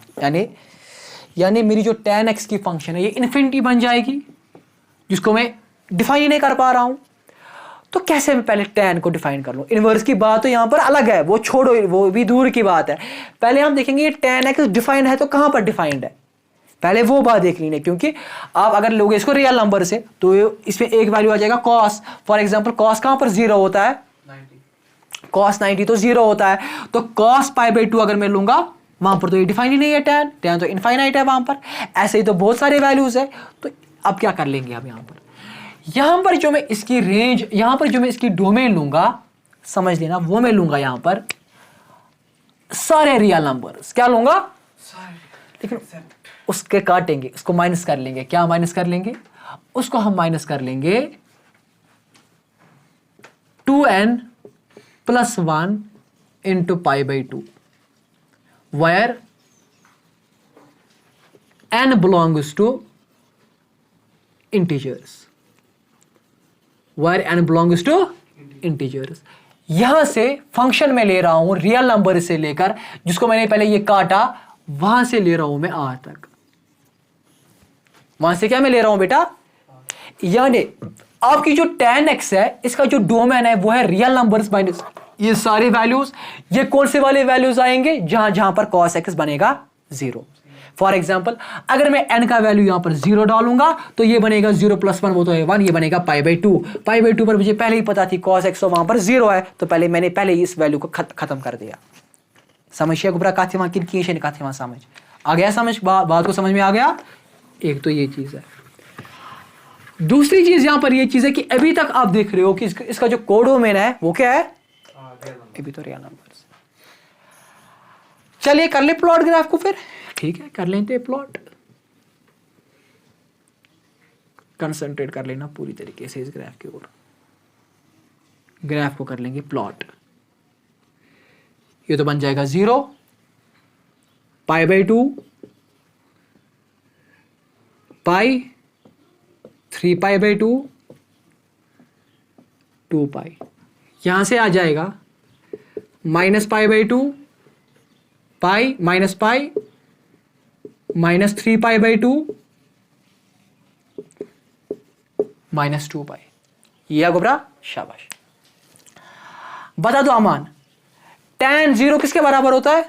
A: यानी मेरी जो tan x की फंक्शन है ये इन्फिनिटी बन जाएगी, जिसको मैं डिफाइन ही नहीं कर पा रहा हूं। तो कैसे मैं पहले tan को डिफाइन कर लूं? इनवर्स की बात तो यहां पर अलग है, वो छोड़ो, वो भी दूर की बात है। पहले हम देखेंगे ये tan x डिफाइंड है तो कहां पर डिफाइंड है, पहले वो बात देख लेंगे। क्योंकि आप अगर लोगे इसको रियल नंबर से तो इसमें एक वैल्यू आ जाएगा cos, फॉर एग्जांपल cos कहां पर 0 होता है? 90। cos 90 तो 0 होता है, तो cos π/2 अगर मैं लूंगा वहां पर तो ये डिफाइन ही नहीं है, tan तो इनफाइनाइट है वहां पर। ऐसे ही तो बहुत सारे वैल्यूज है। तो अब क्या कर लेंगे हम यहां पर जो मैं इसकी रेंज, यहां पर जो मैं इसकी डोमेन लूंगा, समझ लेना, वो मैं लूंगा यहां पर सारे रियल नंबर्स। क्या लूंगा? लेकिन उसके काटेंगे, उसको माइनस कर लेंगे। क्या माइनस कर लेंगे? उसको हम माइनस कर लेंगे 2n + 1 × π/2, where n belongs to integers, where n belongs to integers। यहां से फंक्शन में ले रहा हूं रियल नंबर से लेकर, जिसको मैंने पहले ये काटा, वहां से ले रहा हूं मैं r तक। वहां से क्या मैं ले रहा हूं बेटा? यानी आपकी जो tan x है, इसका जो डोमेन है वो है रियल नंबर्स माइनस ये सारे वैल्यूज। ये कौन से वाले वैल्यूज आएंगे? जहां जहां पर cos x बनेगा 0। फॉर एग्जाम्पल अगर मैं n का वैल्यू यहां पर 0 डालूंगा तो ये बनेगा 0 + 1 वो तो है 1, ये बनेगा π/2। π/2 पर मुझे पहले ही पता थी cos x तो वहां पर 0 है, तो मैंने पहले ही इस वैल्यू को खत्म कर दिया। समझिए गुब्रा काथे वहां किन काथे वहां समझ आ गया? समझ बात को समझ में आ गया? एक तो ये चीज है। दूसरी चीज यहां पर ये चीज है कि अभी तक आप देख रहे हो कि इसका जो कोडोमेन है वो क्या है? अभी तो रियल नंबर्स। चलिए कर ले प्लॉट ग्राफ को फिर। ठीक है, कर लेते प्लॉट। कंसंट्रेट कर लेना पूरी तरीके से इस ग्राफ की ओर। ग्राफ को कर लेंगे प्लॉट। ये तो बन जाएगा 0, π/2, पाई, 3π/2, 2π। यहां से आ जाएगा -π/2, पाई, -π, -3π/2, -2π। ये गोबरा, शाबाश। बता दो अमान, tan 0 किसके बराबर होता है?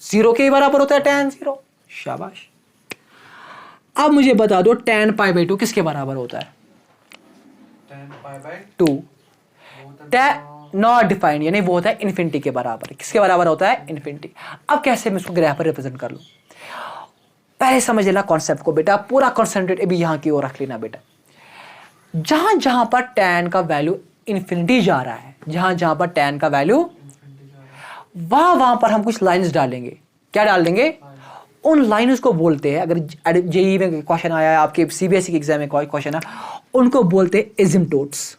A: 0 के बराबर होता है tan 0। शाबाश। अब मुझे बता दो tan π/2 किसके बराबर होता है?
B: tan π/2
A: नॉट डिफाइंड, यानी वो होता है इन्फिनिटी के बराबर। किसके बराबर होता है? इन्फिनिटी। अब कैसे मैं इसको ग्राफ पर रिप्रेजेंट कर लूं? पहले समझ लेना कॉन्सेप्ट को बेटा, पूरा कॉन्सेंट्रेट अभी यहां की ओर रख लेना बेटा। जहां जहां पर tan का वैल्यू इन्फिनिटी जा रहा है, जहां जहां पर tan का वैल्यू, वहां पर हम कुछ लाइंस डालेंगे। क्या डाल देंगे? उन लाइन्स को बोलते हैं, अगर जेईई में क्वेश्चन आया है, आपके सीबीएसई के एग्जाम में क्वेश्चन है, उनको बोलते हैं एसिम्पटोट्स।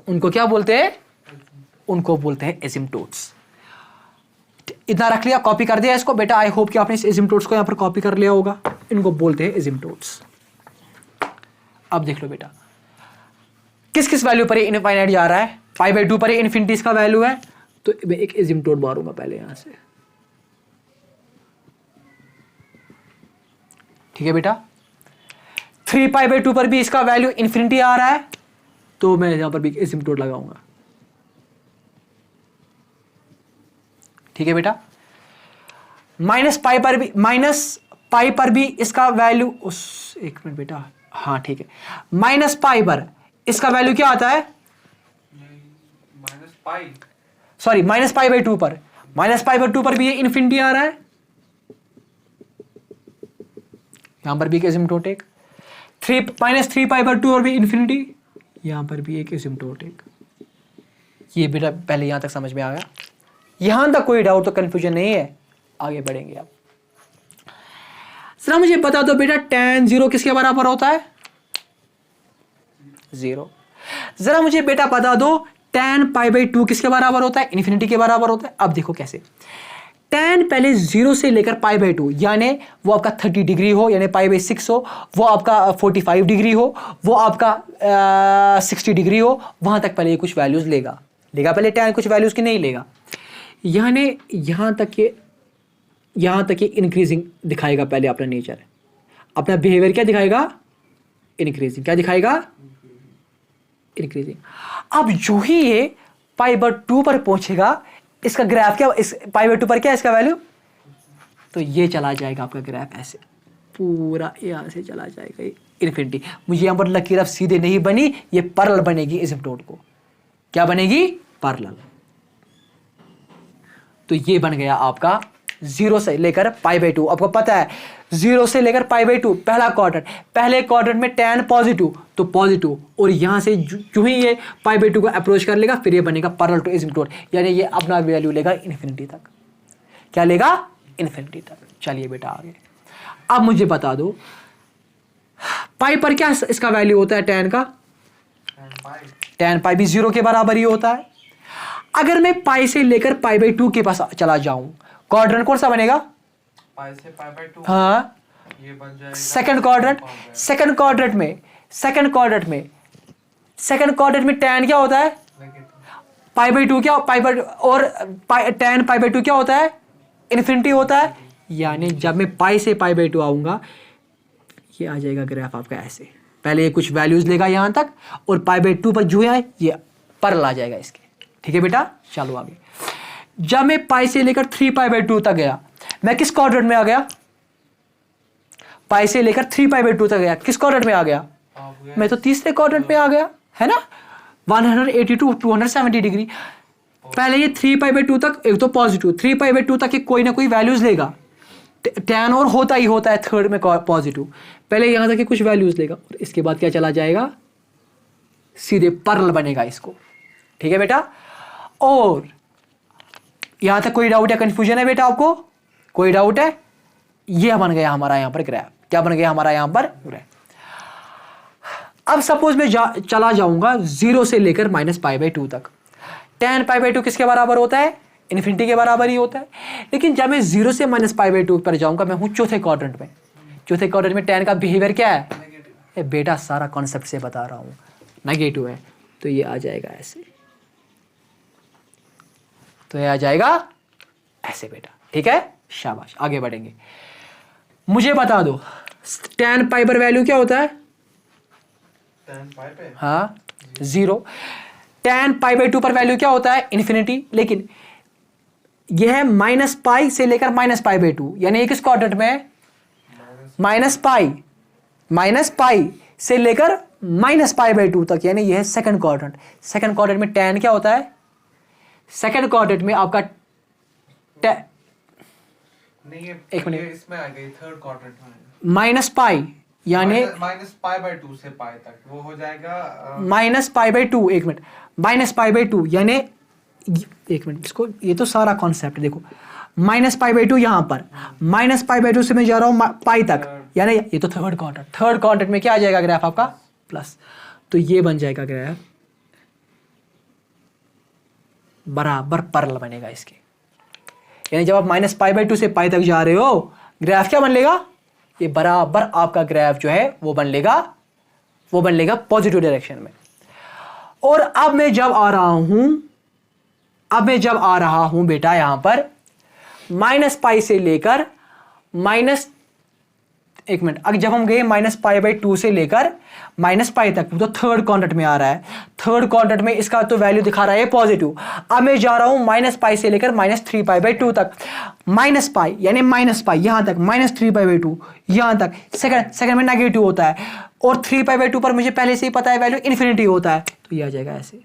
A: उनको क्या बोलते हैं? उनको बोलते हैं एसिम्पटोट्स। इतना रख लिया, कॉपी कर दिया इसको बेटा। आई होप कि आपने इस एसिम्पटोट्स को यहां पर कॉपी कर लिया होगा। इनको बोलते हैं एसिम्पटोट्स। अब देख लो बेटा, किस किस वैल्यू पर ये इनफाइनाइट जा रहा है? π/2 पर ये इन्फिनिटी का वैल्यू है, तो मैं एक एसिम्पटोट मारूंगा पहले यहां से। ठीक है बेटा। 3π/2 पर भी इसका वैल्यू इन्फिनिटी आ रहा है, तो मैं यहां पर भी एसिम्पटोट लगाऊंगा। ठीक है बेटा। -π पर भी इसका वैल्यू, एक मिनट बेटा, हाँ ठीक है, -π पर इसका वैल्यू क्या आता है? सॉरी, -π/2 पर, -π/2 पर भी ये इन्फिनिटी आ रहा है, यहां पर भी एक एसिम्पटोटिक। -3π/2 और भी इन्फिनिटी, यहां पर भी एक एसिम्पटोटिक। ये बेटा पहले यहां तक समझ में आ गया, यहां तक कोई डाउट तो कंफ्यूजन नहीं है, आगे बढ़ेंगे आप। जरा मुझे बता दो बेटा, tan 0 किसके बराबर होता है? 0। जरा मुझे बेटा बता दो, tan π/2 किसके बराबर होता है? इन्फिनिटी के बराबर होता है। अब देखो कैसे, tan पहले 0 से लेकर π/2, यानी वो आपका 30 डिग्री हो, यानी π/6 हो, वो आपका 45 डिग्री हो, वो आपका 60 डिग्री हो, वहां तक पहले ये कुछ वैल्यूज लेगा पहले tan कुछ वैल्यूज की नहीं लेगा, यानी यहां तक ये इंक्रीजिंग दिखाएगा पहले अपना नेचर, अपना बिहेवियर क्या दिखाएगा? इंक्रीजिंग। क्या दिखाएगा? इंक्रीजिंग। अब जो ही ये π/2 पर पहुंचेगा, इसका ग्राफ क्या, इस π/2 पर क्या इसका वैल्यू? तो ये चला जाएगा आपका ग्राफ ऐसे, पूरा यहां से चला जाएगा इन्फिनिटी। मुझे यहां पर लकीर अब सीधे नहीं बनी, ये पैरेलल बनेगी एसिम्पटोट को। क्या बनेगी? पैरेलल। तो ये बन गया आपका 0 से लेकर π/2। आपको पता है 0 से लेकर π/2 पहला क्वाड्रेंट, पहले क्वाड्रेंट में tan पॉजिटिव तो पॉजिटिव, और यहां से जो ही ये π/2 को अप्रोच कर लेगा, फिर ये बनेगा पैरेलल टू एसिम्पटोट, यानी ये अपना वैल्यू लेगा इन्फिनिटी तक। क्या लेगा? इन्फिनिटी तक। चलिए बेटा आगे। अब मुझे बता दो, पाई पर क्या इसका वैल्यू होता है tan का? tan π भी 0 के बराबर ही होता है। अगर मैं पाई से लेकर π/2 के पास चला जाऊं, क्वाड्रेंट कौन सा बनेगा?
B: पाई से π/2।
A: हाँ,
B: ये बन जाएगा
A: सेकंड क्वाड्रेंट में tan क्या होता है? π/2 क्या, और tan π/2 क्या होता है? इन्फिनिटी होता है। यानी जब मैं पाई से π/2 आऊंगा, ये आ जाएगा ग्राफ आपका ऐसे, पहले ये कुछ वैल्यूज लेगा यहां तक, और π/2 पर जो है ये पैरेलल आ जाएगा इसके। ठीक है बेटा, चलो आगे। जब मैं पाई से लेकर 3π/2 तक गया, मैं किस क्वाड्रेंट में आ गया? पाई से लेकर 3π/2 तक गया, किस क्वाड्रेंट में आ गया? मैं तो तीसरे क्वाड्रेंट में आ गया, है ना, 180 to 270 डिग्री। पहले ये 3π/2 तक, एक तो पॉजिटिव, 3π/2 तक ये कोई ना कोई वैल्यूज लेगा, tan और होता ही होता है थर्ड में पॉजिटिव, पहले यहां तक कुछ वैल्यूज लेगा, और इसके बाद क्या चला जाएगा? सीधे पैरेलल बनेगा इसको। ठीक है बेटा, और यहां तक कोई डाउट या कंफ्यूजन है बेटा आपको? कोई डाउट है? यह बन गया हमारा यहां पर ग्राफ। क्या बन गया हमारा यहां पर ग्राफ? अब सपोज मैं चला जाऊंगा 0 से लेकर -π/2 तक, tan π/2 किसके बराबर होता है? इन्फिनिटी के बराबर ही होता है। लेकिन जब मैं 0 से -π/2 पर जाऊंगा, मैं हूं चौथे क्वाड्रेंट में। चौथे क्वाड्रेंट में tan का बिहेवियर क्या है? बेटा सारा कॉन्सेप्ट से बता रहा हूं, नेगेटिव है, तो ये आ जाएगा ऐसे, तो ये आ जाएगा ऐसे बेटा। ठीक है, शाबाश, आगे बढ़ेंगे। मुझे बता दो, tan π पर वैल्यू क्या होता है?
B: tan π पे
A: हाँ 0। tan π/2 पर वैल्यू क्या होता है? इन्फिनिटी। लेकिन यह है -π से लेकर -π/2, यानी ये किस क्वाड्रेंट में है? -π से लेकर -π/2 तक, यानी यह है सेकंड क्वाड्रेंट। सेकंड क्वाड्रेंट में tan क्या होता है? सेकंड क्वाड्रेंट में आपका
B: नहीं, ये
A: एक मिनट,
B: ये इसमें आ गई थर्ड क्वाड्रेंट में,
A: -π, यानी
B: -π/2 से पाई तक वो हो जाएगा
A: -π/2। एक मिनट, -π/2 यानी एक मिनट, इसको, ये तो सारा कॉन्सेप्ट देखो, -π/2 यहां पर, -π/2 से मैं जा रहा हूं पाई तक, यानी ये तो थर्ड क्वाड्रेंट में क्या आ जाएगा ग्राफ आपका? प्लस। तो ये बन जाएगा ग्राफ बराबर पैरेलल बनेगा इसके, यानी जब आप -π/2 से पाई तक जा रहे हो, ग्राफ क्या बन लेगा? ये बराबर आपका ग्राफ जो है वो बन लेगा पॉजिटिव डायरेक्शन में। और अब मैं जब आ रहा हूं बेटा यहां पर -π से लेकर एक मिनट, अगर जब हम गए -π/2 से लेकर -π तक, तो थर्ड क्वाड्रेंट में आ रहा है। थर्ड क्वाड्रेंट में इसका तो वैल्यू दिखा रहा है पॉजिटिव। अब मैं जा रहा हूं -π से लेकर -3π/2 तक। -π यानी -π यहां तक, -3π/2 यहां तक, सेकंड में नेगेटिव होता है, और 3π/2 पर मुझे पहले से ही पता है वैल्यू इन्फिनिटी होता है, तो ये आ जाएगा ऐसे।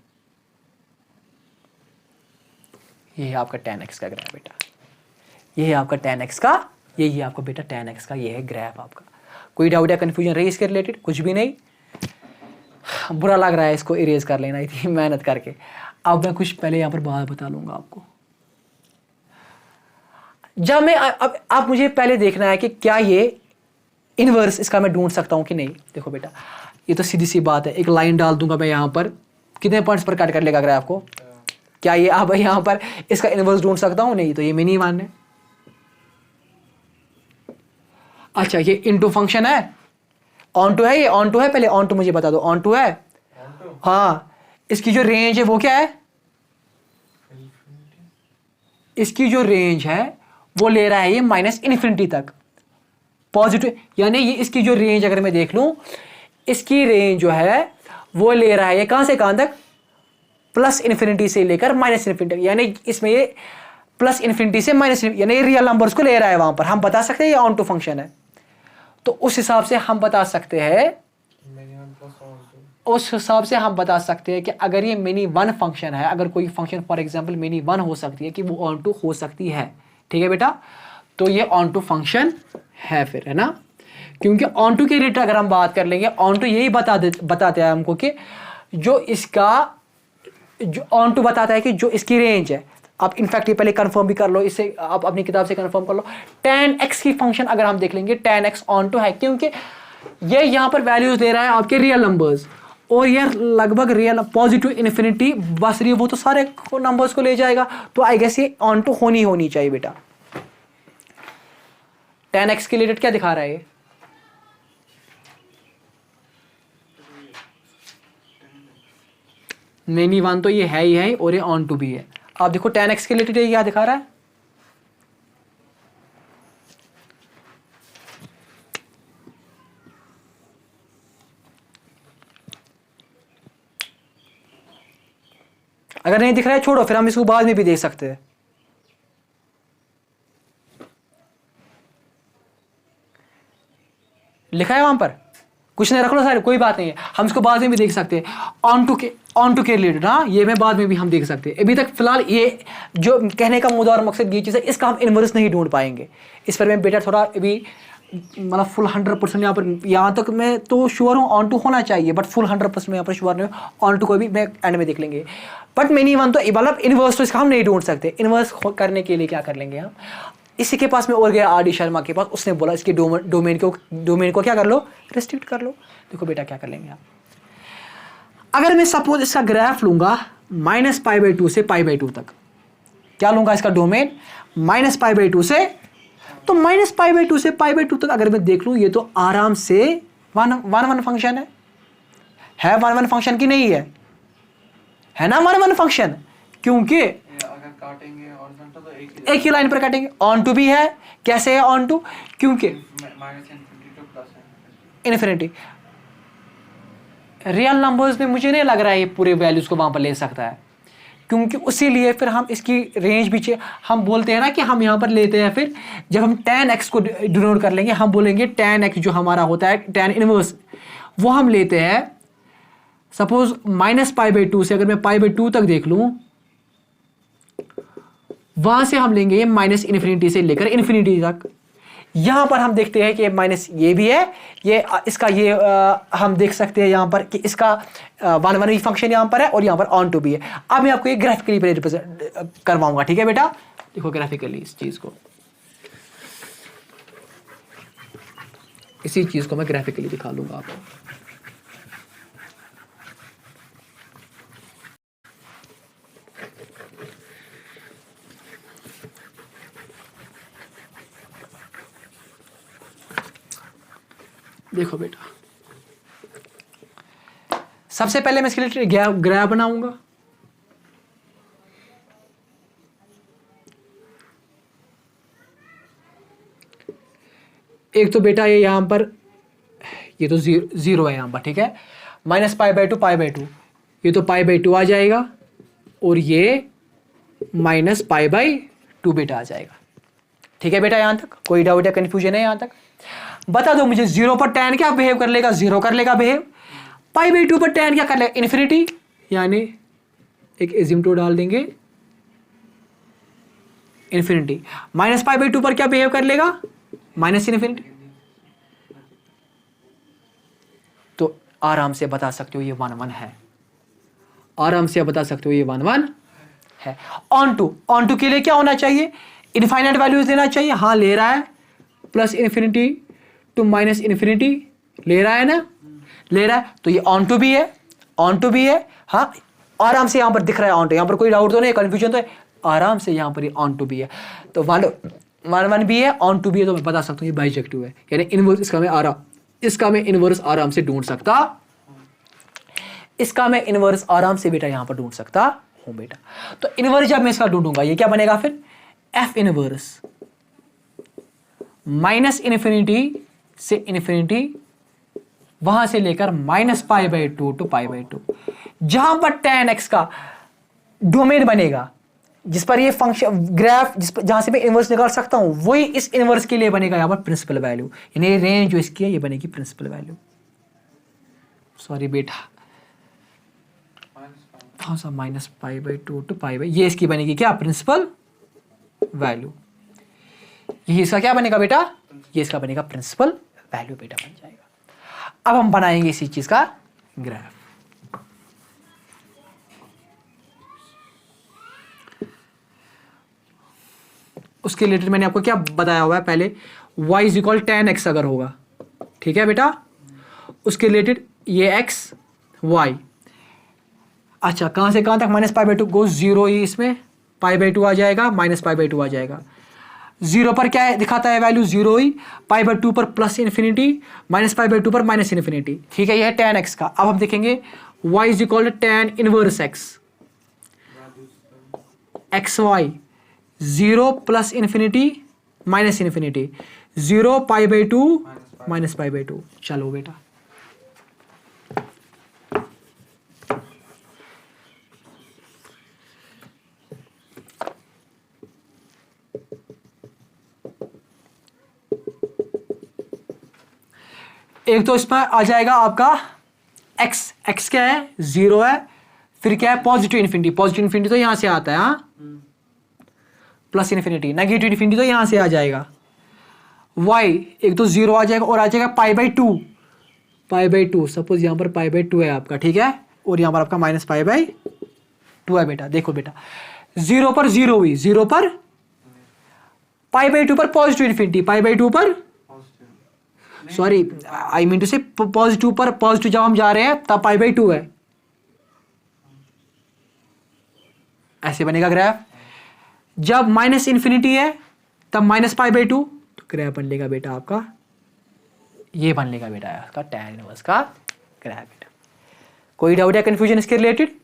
A: ये है आपका tan x का ग्राफ बेटा, ये है आपका tan x का, यही आपका बेटा tan x का, ये है ग्राफ आपका। कोई डाउट या कंफ्यूजन रही इसके रिलेटेड? कुछ भी नहीं? बुरा लग रहा है इसको इरेज कर लेना इतनी मेहनत करके। अब मैं कुछ पहले यहाँ पर बात बता लूंगा आपको। जब मैं अब आप मुझे पहले देखना है कि क्या ये इनवर्स इसका मैं ढूंढ सकता हूं कि नहीं। देखो बेटा, ये तो सीधी सी बात है, एक लाइन डाल दूंगा मैं यहाँ पर, कितने पॉइंट्स पर कट कर लेगा ग्राफ को? क्या ये अब यहाँ पर इसका इनवर्स ढूंढ सकता हूं? नहीं, तो ये मिनी वन है। अच्छा, ये इनटू फंक्शन है, ऑन टू है, ये ऑन टू है, पहले ऑन टू मुझे बता दो, ऑन टू है? हाँ। इसकी जो रेंज है वो क्या है? इसकी जो रेंज है वो ले रहा है ये -∞ तक पॉजिटिव, यानी ये इसकी जो रेंज अगर मैं देख लूं, इसकी रेंज जो है वो ले रहा है ये कहां से कहां तक? +∞ से लेकर -∞, यानी इसमें ये +∞ से -∞, यानी ये रियल नंबर्स को ले रहा है वहां पर। हम बता सकते हैं ये ऑन टू फंक्शन है, तो उस हिसाब से हम बता सकते हैं, कि अगर ये मिनी वन फंक्शन है, अगर कोई function for example mini one हो सकती है, कि वो ऑन टू हो सकती है। ठीक है बेटा, तो ये ऑन टू फंक्शन है फिर, है ना? क्योंकि ऑन टू के रिलेटेड अगर हम बात कर लेंगे, ऑन टू यही बताते हैं हमको कि जो इसका जो ऑन टू बताता है कि जो इसकी रेंज है। आप इनफैक्ट ये पहले कंफर्म भी कर लो, इससे आप अपनी किताब से कंफर्म कर लो। tan x की फंक्शन अगर हम देख लेंगे, tan x ऑन टू है, क्योंकि ये यहां पर वैल्यूज दे रहा है आपके रियल नंबर्स, और ये लगभग रियल पॉजिटिव इन्फिनिटी बस रही है, वो तो सारे नंबर्स को ले जाएगा, तो आई गेस ये ऑन टू होनी चाहिए बेटा। tan x के रिलेटेड क्या दिखा रहा है ये? मिनी वन तो ये है ही है, और ये ऑन टू भी है। आप देखो tan x के रिलेटेड ये क्या दिखा रहा है? अगर नहीं दिख रहा है छोड़ो, फिर हम इसको बाद में भी देख सकते हैं। लिखा है वहां पर, कुछ नहीं, रख लो सारे, कोई बात नहीं है, हम इसको बाद में भी देख सकते हैं। ऑन टू के रिलेटेड, हाँ, ये मैं बाद में भी हम देख सकते हैं। अभी तक फिलहाल ये जो कहने का मुद्दा और मकसद ये चीज़ है, इसका हम इनवर्स नहीं ढूंढ पाएंगे। इस पर मैं बेटा थोड़ा अभी मतलब फुल 100% यहाँ तक मैं तो श्योर हूँ ऑन टू होना चाहिए, बट फुल 100% मैं यहाँ पर श्योर नहीं हूँ। ऑन टू को भी मैं एंड में देख लेंगे, बट मिनी वन तो मतलब इनवर्स तो इसका हम नहीं ढूंढ सकते। इनवर्स करने के लिए क्या कर लेंगे हम? इसी के पास में और गया RD शर्मा के पास, उसने बोला इसके डोमेन को क्या कर लो? रिस्ट्रिक्ट कर लो। देखो बेटा क्या कर लेंगे आप, अगर मैं सपोज इसका ग्राफ लूंगा -π/2 से π/2 तक, क्या लूंगा इसका डोमेन? -π/2 से, तो -π/2 से π/2 तक अगर मैं देख लूं, ये तो आराम से वन फंक्शन है 1 फंक्शन की नहीं है ना 1 फंक्शन, क्योंकि
B: अगर काटेंगे हॉरिजॉन्टल तो
A: एक ही लाइन पर काटेंगे। ऑन टू भी है, कैसे है ऑन टू? क्योंकि इन्फिनिटी रियल नंबर्स में मुझे नहीं लग रहा है ये पूरे वैल्यूज को वहां पर ले सकता है, क्योंकि उसी लिए फिर हम इसकी रेंज भी हम बोलते हैं ना कि हम यहाँ पर लेते हैं, फिर जब हम tan x को डिनोट कर लेंगे, हम बोलेंगे tan x जो हमारा होता है tan इनवर्स, वो हम लेते हैं सपोज -π/2 से। अगर मैं π/2 तक देख लूं, वहां से हम लेंगे ये -∞ से लेकर इन्फिनिटी तक। यहां पर हम देखते हैं कि माइनस ये भी है, ये इसका ये हम देख सकते हैं यहां पर कि इसका 1 फंक्शन यहां पर है, और यहां पर ऑन टू भी है। अब मैं आपको ये ग्राफिकली रिप्रेजेंट करवाऊंगा, ठीक है बेटा? देखो ग्राफिकली इस चीज को, इसी चीज को मैं ग्राफिकली दिखा लूंगा आपको। देखो बेटा, सबसे पहले मैं इसके लिए ग्राफ बनाऊंगा। एक तो बेटा ये यहाँ पर ये तो जीरो है यहाँ पर, ठीक है, -π/2 ये तो π/2 आ जाएगा और ये -π/2 बेटा आ जाएगा। ठीक है बेटा, यहाँ तक कोई डाउट या कन्फ्यूजन है यहाँ तक? बता दो मुझे, 0 पर tan क्या बिहेव कर लेगा? 0 कर लेगा बिहेव। π/2 पर tan क्या कर लेगा? इन्फिनिटी, यानी एक एजिम्प्टो डाल देंगे इन्फिनिटी। -π/2 पर क्या बिहेव कर लेगा? -इन्फिनिटी। तो आराम से बता सकते हो ये 1 1 है, आराम से बता सकते हो ये 1 1 है। ऑन टू के लिए क्या होना चाहिए? इनफाइनाइट वैल्यूज लेना चाहिए। हाँ ले रहा है, +∞ to -∞ ले रहा है ना, ले रहा है, तो ये ऑन टू भी है। हाँ आराम से यहाँ पर दिख रहा है ऑन टू, यहाँ पर कोई डाउट तो नहीं, कन्फ्यूजन तो है, आराम से यहाँ पर ये ऑन टू भी है। तो 1 1 भी है, ऑन टू भी है, तो मैं बता सकता हूँ ये बाइजेक्टिव है, यानी इनवर्स इसका मैं इनवर्स आराम से ढूंढ सकता, इसका मैं इनवर्स आराम से बेटा यहाँ पर ढूंढ सकता हूँ बेटा। तो इनवर्स जब मैं इसका ढूंढूंगा ये क्या बनेगा फिर? F इनवर्स -∞ से इन्फिनिटी, वहां से लेकर -π/2 to π/2, जहां पर tan x का डोमेन बनेगा, जिस पर ये फंक्शन ग्राफ जहां से मैं इनवर्स निकाल सकता हूं, वही इस इनवर्स के लिए बनेगा यहां पर प्रिंसिपल वैल्यू, यानी रेंज जो इसकी है ये बनेगी प्रिंसिपल वैल्यू। सॉरी बेटा, हाँ सर, -π/2 to π/, ये इसकी बनेगी क्या? Principal value. यही इसका क्या बनेगा बेटा? ये इसका बनेगा प्रिंसिपल वैल्यू बेटा बन जाएगा। अब हम बनाएंगे इसी चीज का ग्राफ। उसके रिलेटेड मैंने आपको क्या बताया हुआ है पहले, y = tan x अगर होगा, ठीक है बेटा, उसके रिलेटेड ये x y, अच्छा कहां से कहां तक? -π/2 को 0 ही, इसमें π/2 आ जाएगा, -π/2 आ जाएगा। 0 पर क्या है दिखाता है वैल्यू? 0 ही, π/2 पर +∞, -π/2 पर -∞, ठीक है, यह है tan x का। अब हम देखेंगे y = tan inverse x, xy 0 +∞ -∞, 0 π/2 -π/2। चलो बेटा, एक तो इसमें आ जाएगा आपका x क्या है? 0 है, फिर क्या है? पॉजिटिव इन्फिनिटी तो यहां से आता है, हाँ, +∞, नेगेटिव इन्फिनिटी तो यहां से आ जाएगा। y एक तो 0 आ जाएगा और आ जाएगा π/2, सपोज यहां पर π/2 है आपका, ठीक है, और यहां पर आपका -π/2 है बेटा। देखो बेटा, 0 पर 0 हुई, 0 पर π/2 पर पॉजिटिव इन्फिनिटी, π/2 पर सॉरी आई मीन टू से पॉजिटिव पर पॉजिटिव जब हम जा रहे हैं तब π/2 है, ऐसे बनेगा ग्राफ। जब -∞ है तब -π/2, तो ग्राफ बन लेगा बेटा आपका, ये बन लेगा बेटा आपका tan इनवर्स का ग्राफ बेटा। कोई डाउट या कंफ्यूजन इसके रिलेटेड?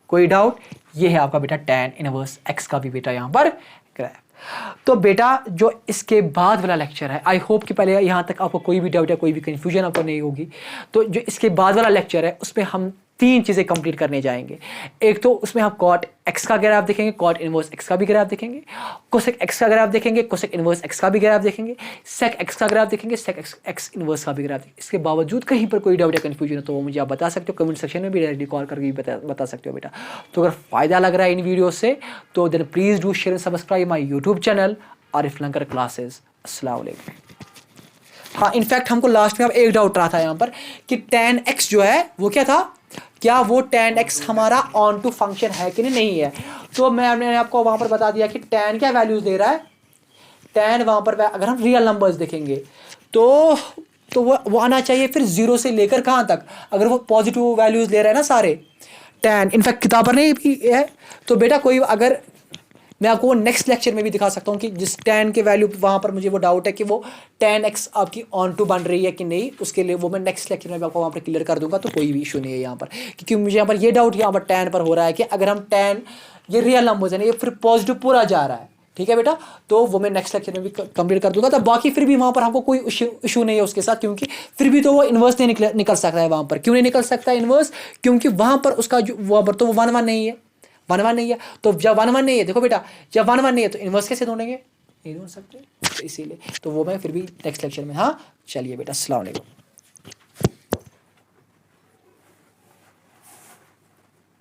A: कोई डाउट? ये है आपका बेटा tan इनवर्स x का भी बेटा यहां पर ग्राफ। तो बेटा जो इसके बाद वाला लेक्चर है, आई होप कि पहले यहाँ तक आपको कोई भी डाउट या कोई भी कंफ्यूजन आपको नहीं होगी। तो जो इसके बाद वाला लेक्चर है उसमें हम 3 चीज़ें कंप्लीट करने जाएंगे। एक तो उसमें हम cot x का ग्राफ देखेंगे, cot इनवर्स x का भी ग्राफ देखेंगे, cosec x का ग्राफ देखेंगे, cosec इनवर्स x का भी ग्राफ देखेंगे, sec x का ग्राफ देखेंगे, sec x इनवर्स का भी ग्राफ देखेंगे। इसके बावजूद कहीं पर कोई डाउट या कन्फ्यूजन है तो वो मुझे आप बता सकते हो, कमेंट सेक्शन में भी डायरेक्टली कॉल करके भी बता सकते हो बेटा। तो अगर फ़ायदा लग रहा है इन वीडियो से तो then please do share and subscribe my YouTube channel Arif Lankar classes. अस्सलाम वालेकुम। हाँ, इनफैक्ट हमको लास्ट में अब एक डाउट रहा था यहाँ पर कि tan x जो है वो क्या था, क्या वो tan x हमारा ऑन टू फंक्शन है कि नहीं है। तो मैंने आपको वहाँ पर बता दिया कि tan क्या वैल्यूज दे रहा है, tan वहाँ पर अगर हम रियल नंबर्स देखेंगे तो वो आना चाहिए फिर 0 से लेकर कहाँ तक, अगर वो पॉजिटिव वैल्यूज ले रहा है ना सारे tan, इनफैक्ट किताब पर नहीं भी है। तो बेटा कोई अगर मैं आपको वो नेक्स्ट लेक्चर में भी दिखा सकता हूँ कि जिस tan के वैल्यू वहाँ पर मुझे वो डाउट है कि वो tan x आपकी ऑन टू बन रही है कि नहीं, उसके लिए वो मैं नेक्स्ट लेक्चर में आपको वहाँ पर क्लियर कर दूंगा। तो कोई भी इशू नहीं है यहाँ पर, क्योंकि मुझे यहाँ पर ये डाउट यहाँ पर tan पर हो रहा है कि अगर हम tan ये रियल नंबर्स है ना, ये फिर पॉजिटिव पूरा जा रहा है,
C: ठीक है बेटा, तो वो मैं नेक्स्ट लेक्चर में भी कंप्लीट कर दूंगा। तो बाकी फिर भी वहाँ पर हमको कोई इशू नहीं है उसके साथ, क्योंकि फिर भी तो वो इन्वर्स नहीं निकल सकता है वहाँ पर। क्यों नहीं निकल सकता इन्वर्स? क्योंकि वहाँ पर उसका जो वहाँ पर तो वो 1 1 नहीं है, 1 1 नहीं है। तो जब 1 1 नहीं है, देखो बेटा, जब 1 1 नहीं है तो इन्वर्स कैसे ढूंढेंगे? नहीं ढूंढ सकते, तो इसीलिए तो वो मैं फिर भी नेक्स्ट लेक्चर में। हाँ चलिए बेटा, अस्सलाम वालेकुम।